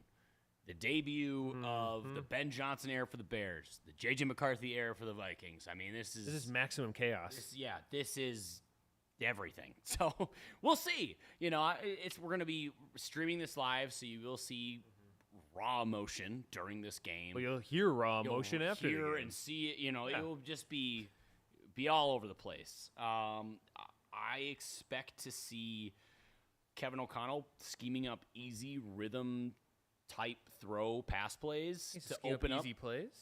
The debut of the Ben Johnson era for the Bears, the J.J. McCarthy era for the Vikings. I mean, this This is maximum chaos. this is everything. So we'll see. You know, we're going to be streaming this live, so you will see raw emotion during this game. Well, you'll hear raw You'll emotion after the hear game. and see it. You know, Yeah. it will just be all over the place. I expect to see Kevin O'Connell scheming up easy rhythm type throw pass plays He's to scheme open up up. easy plays.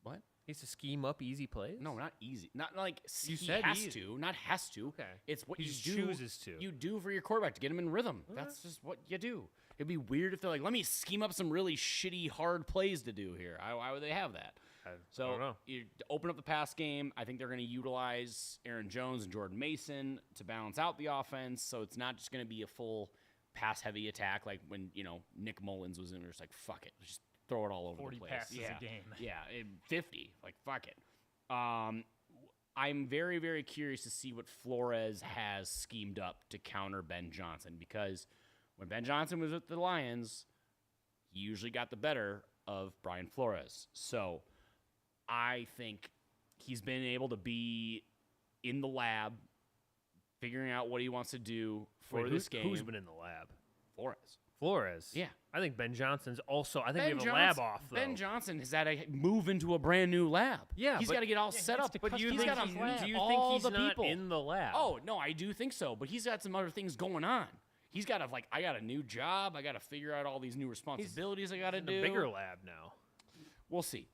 What? He has to scheme up easy plays. No, not easy. Not like You he said has easy. to. Not has to. Okay. It's what He you just do. chooses to. You do for your quarterback to get him in rhythm. That's just what you do. It'd be weird if they're like, let me scheme up some really shitty hard plays to do here. Why would they have that? I So don't know. you open up the pass game. I think they're going to utilize Aaron Jones and Jordan Mason to balance out the offense. So it's not just going to be a full pass-heavy attack like when Nick Mullins was in. Just like fuck it, just throw it all over 40 the place. passes a yeah, game. yeah, 50. Like fuck it. I'm very, very curious to see what Flores has schemed up to counter Ben Johnson, because when Ben Johnson was with the Lions, he usually got the better of Brian Flores. So I think he's been able to be in the lab, figuring out what he wants to do for Wait, this game. Who's been in the lab? Flores? Flores. Yeah. I think Ben Johnson's also. I think we have a lab off though. Ben Johnson has had to move into a brand new lab. Yeah, he's but- got to get all Yeah, he set has up. to But do you he's think got he's, to do you all think he's the not people. in the lab? Oh no, I do think so. But he's got some other things going on. He's got to I got a new job. I got to figure out all these new responsibilities I got to in do. a bigger lab now. We'll see.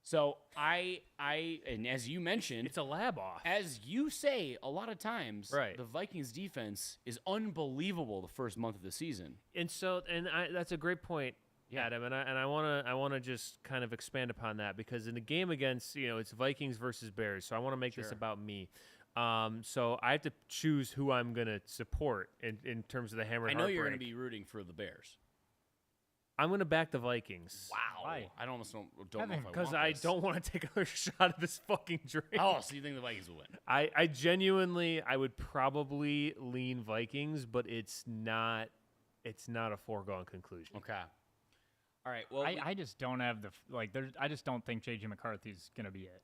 So and as you mentioned, It's a lab off. as you say a lot of times, Right. the Vikings defense is unbelievable the first month of the season. And so, that's a great point, Adam. And I want to just kind of expand upon that, because in the game against, it's Vikings versus Bears. So I want to make this Sure. about me. So I have to choose who I'm gonna support in terms of the hammer. I know you're going going to be rooting for the Bears. I'm gonna back the Vikings. Wow. Why? I almost don't know Kevin, if I Because want I this. don't want to take another shot of this fucking drink. Oh, so you think the Vikings will win? I genuinely, I would probably lean Vikings, but it's not a foregone conclusion. Okay. All right. Well, I just don't have I just don't think JJ McCarthy's gonna be it.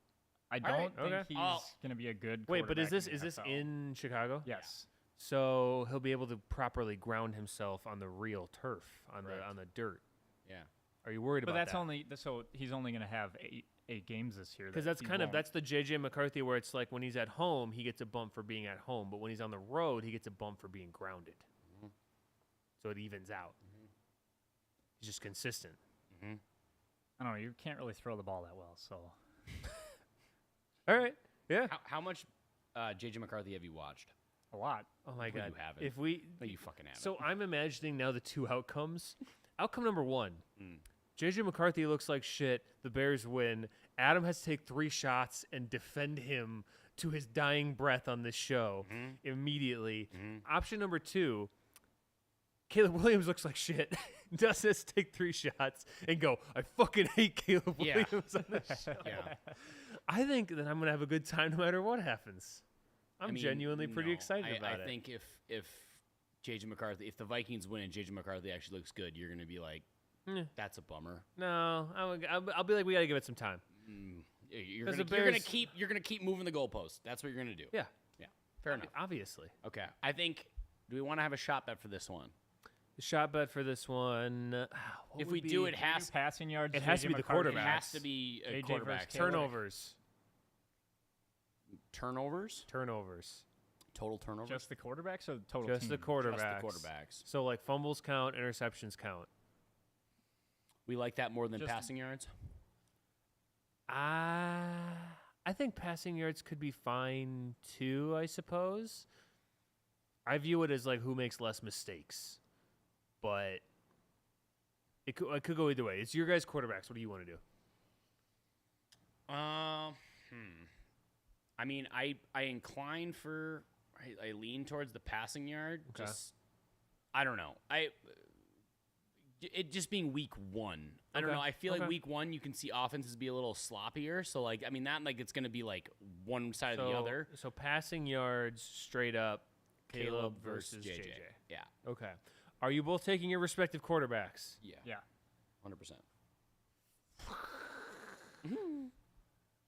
I All right, don't think okay. he's gonna be a good. Wait, but is quarterback this in the NFL. in Chicago? Yes. So he'll be able to properly ground himself on the real turf, on Right. the dirt. yeah. Are you worried But about that's that? only so he's only gonna have 8 games this year. Because that that's he kind of won't. that's the JJ McCarthy where it's like when he's at home, he gets a bump for being at home, but when he's on the road, he gets a bump for being grounded. So it evens out. He's just consistent. I don't know. You can't really throw the ball that well, so All right. Yeah. How much JJ McCarthy have you watched? a lot. Oh my No, God. you haven't. If we No, you fucking haven't. So I'm imagining now the two outcomes. Outcome number 1. JJ McCarthy looks like shit. The Bears win. Adam has to take 3 shots and defend him to his dying breath on this show immediately. Option number 2, Caleb Williams looks like shit. Does this take 3 shots and go, I fucking hate Caleb Yeah. Williams on this show. yeah. I think that I'm going to have a good time no matter what happens. I'm I mean, genuinely pretty no. excited about I it. think if JJ McCarthy, if the Vikings win and JJ McCarthy actually looks good, you're going to be like, that's a bummer. No, I'll be like, we got to give it some time. You're 'Cause going the to Bears- keep moving the goalposts. That's what you're going to do. Yeah. Yeah. Fair enough. Obviously. Okay. I think. Do we want to have a shot bet for this one? The shot bet for this one. what If would we do, be- it has Passing yards. It has to JJ be the McCarthy. it quarterback. has to be a AJ versus quarterback. Caleb. turnovers. Turnovers. Total turnovers. Just the quarterbacks or the total Just team? the quarterbacks. Just the quarterbacks. So like fumbles count, interceptions count. We like that more than Just- passing yards. I think passing yards could be fine too, I suppose. I view it as like who makes less mistakes. But it could go either way. It's your guys' quarterbacks. What do you want to do? I mean, I incline for I lean towards the passing yard. Okay. Just I don't know. It just being week 1. I don't Okay. know. I feel Okay. like week 1 you can see offenses be a little sloppier. So like I mean not like it's gonna be like one side or the other. So passing yards straight up, Caleb versus JJ. Yeah. Okay. Are you both taking your respective quarterbacks? Yeah. Yeah. 100%.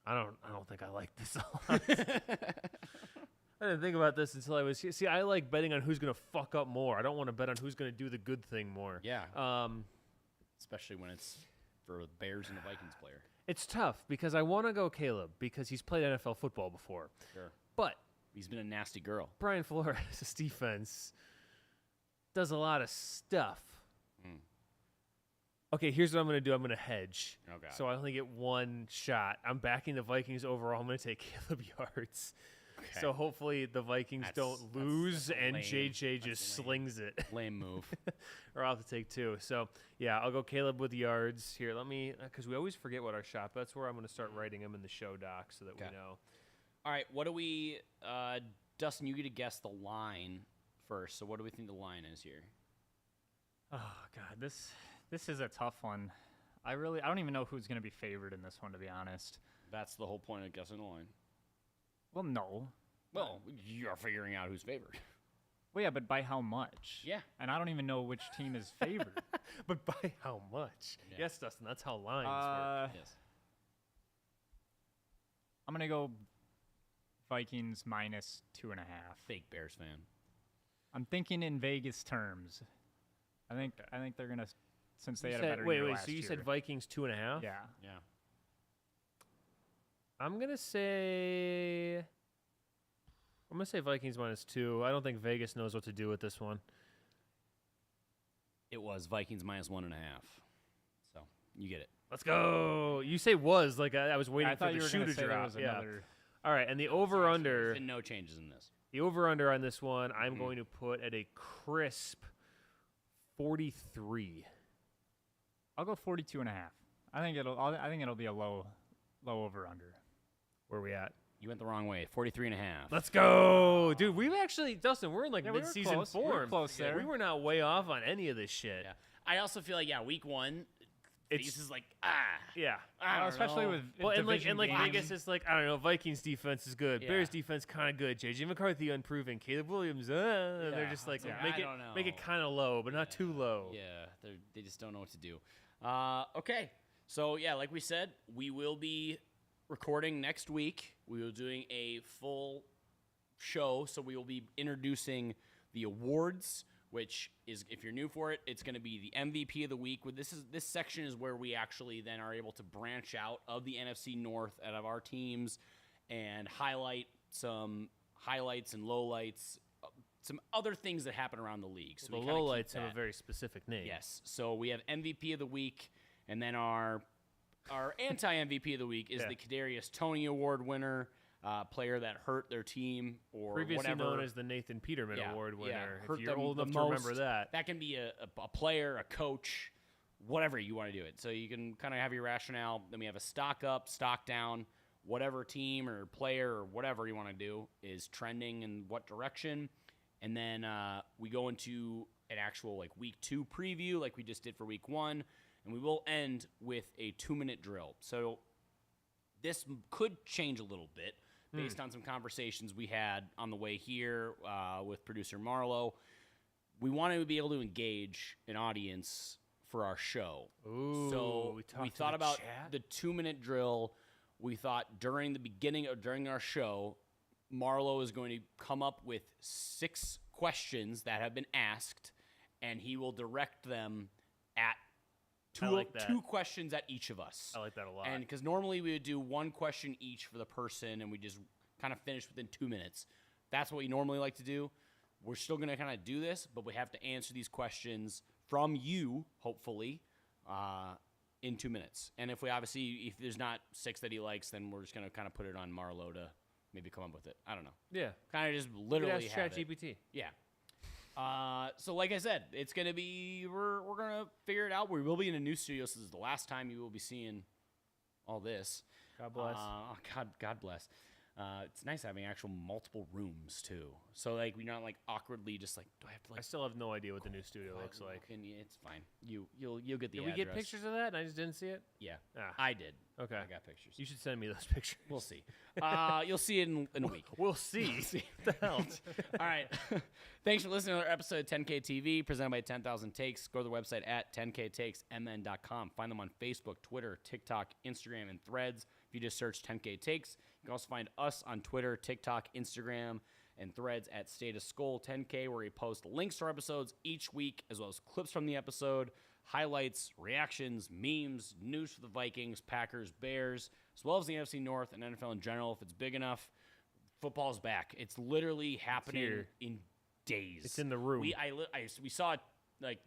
I don't think I like this a lot. I didn't think about this until I was here. See, I like betting on who's going to fuck up more. I don't want to bet on who's going to do the good thing more. Yeah. Especially when it's for the Bears and the Vikings player. It's tough because I want to go Caleb because he's played NFL football before. Sure. But He's been a nasty girl. Brian Flores' defense does a lot of stuff. Okay, here's what I'm going to do. I'm going to hedge. Okay. So I only get 1 shot. I'm backing the Vikings overall. I'm going to take Caleb yards. Okay. So hopefully the Vikings don't lose that's and lame. JJ That's just lame. slings it. Lame move. Or I'll have to take 2. So yeah, I'll go Caleb with yards. Here, let me, because we always forget what our shot bets were. I'm going to start writing them in the show doc so that we Okay. know. All right, what do we Dustin, you get to guess the line first. So what do we think the line is here? Oh God, this is a tough one. I don't even know who's going to be favored in this one, to be honest. That's the whole point of guessing the line. Well, no. Well, you're figuring out who's favored. Well, yeah, but by how much? Yeah. And I don't even know which team is favored. But by how much? Yeah. Yes, Dustin, that's how lines work. Yes. I'm going to go Vikings minus 2.5. Fake Bears fan. I'm thinking in Vegas terms. I think they're going to, since they You had a said- better wait, year wait, last so you year. said Vikings 2.5? Yeah. Yeah. I'm going to say Vikings minus 2. I don't think Vegas knows what to do with this one. It was Vikings minus 1.5. So you get it. Let's go. You say was like I was waiting I for thought the you were shoe going to to say there drop. was Yeah. another. All right, and the over There's under been no changes in this. the over under on this one, I'm going to put at a crisp 43. I'll go 42.5. I think it'll be a low over under. Where are we at? You went the wrong way. 43.5. Let's go, dude. We've actually, Dustin, we're in like Yeah, we were mid-season close. We were form. close there. We were not way off on any of this shit. Yeah. I also feel like week 1 It's Vegas is like yeah. I don't especially know. with Well, and like division Vegas games. is like I don't know. Vikings defense is good. Yeah. Bears defense kind of good. JJ McCarthy unproven. Caleb Williams, and they're Yeah, just like it's like, make I it don't make it know. kind of low, but not too low. Yeah, they just don't know what to do. Okay, so yeah, like we said, we will be recording next week. We will be doing a full show, so we will be introducing the awards. which is, if you're new for it, it's going to be the MVP of the week. This section is where we actually then are able to branch out of the NFC North out of our teams and highlight some highlights and lowlights, some other things that happen around the league. So The we kinda keep lowlights have that. a very specific name. Yes. So we have MVP of the week, and then our anti-MVP of the week is Yeah. the Kadarius Toney Award winner, player that hurt their team or Previously whatever. known as the Nathan Peterman Yeah, Award yeah, winner. hurt If you're them old the enough to remember most. that. That can be a player, a coach, whatever you want to do it. So you can kind of have your rationale. Then we have a stock up, stock down, whatever team or player or whatever you want to do is trending in what direction. And then we go into an actual like week 2 preview like we just did for week 1. And we will end with a 2-minute drill. So this could change a little bit based on some conversations we had on the way here with producer Marlo. We want to be able to engage an audience for our show. Ooh, So we talked we to thought the about chat? the 2-minute drill. We thought during our show, Marlo is going to come up with 6 questions that have been asked, and he will direct them at I like that. 2 questions at each of us. I like that a lot. And because normally we would do 1 question each for the person, and we just kind of finish within 2 minutes. That's what we normally like to do. We're still going to kind of do this, but we have to answer these questions from you, hopefully, in 2 minutes. And if there's not 6 that he likes, then we're just going to kind of put it on Marlo to maybe come up with it. I don't know. Yeah. Kind of just You could literally ask have it. ChatGPT. Yeah. So like I said, it's gonna be we're gonna figure it out. We will be in a new studio. So this is the last time you will be seeing all this. God bless. God bless. It's nice having actual multiple rooms too. So like we're not like awkwardly just like, do I have to I like? still have no idea what the new studio looks like. And it's fine. You'll get the. Did we get address. pictures of that and I just didn't see it? Yeah, Ah. I did. Okay. I got pictures. You should send me those pictures. We'll see. You'll see it in a week. We'll see. What the hell? All right. Thanks for listening to another episode of 10K TV presented by 10,000 Takes. Go to the website at 10ktakesmn.com. Find them on Facebook, Twitter, TikTok, Instagram, and Threads. If you just search 10K Takes. You can also find us on Twitter, TikTok, Instagram, and Threads at State of Skull 10K, where we post links to our episodes each week, as well as clips from the episode, highlights, reactions, memes, news for the Vikings, Packers, Bears, as well as the NFC North and NFL in general. If it's big enough, football's back. It's literally happening here. in days. It's in the room. We saw like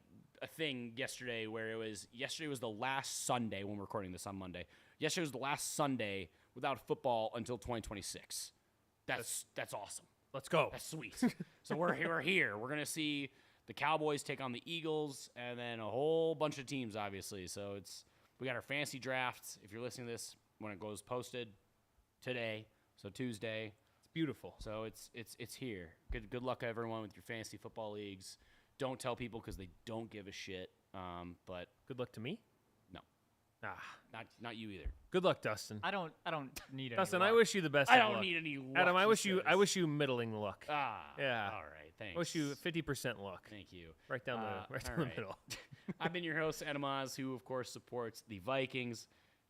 a thing yesterday where yesterday was the last Sunday when we're recording this on Monday. Yesterday was the last Sunday without football until 2026. That's awesome. Let's go. That's sweet. So we're here. We're gonna see the Cowboys take on the Eagles, and then a whole bunch of teams, obviously. So we got our fantasy drafts. If you're listening to this when it goes posted today, so Tuesday. It's beautiful. So it's here. Good luck everyone with your fantasy football leagues. Don't tell people because they don't give a shit. But Good luck to me. no, Ah. not you either. Good luck, Dustin. I don't need any Dustin, luck. I wish you the best. I of don't luck. need any luck. Adam, I he wish says. you middling luck. Ah, Yeah. All right, thanks. I wish you 50% luck. Thank you. Right down all the right. middle. I've been your host, Adam Oz, who of course supports the Vikings.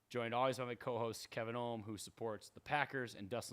Joined always by my co-host Kevin Ohm, who supports the Packers, and Dustin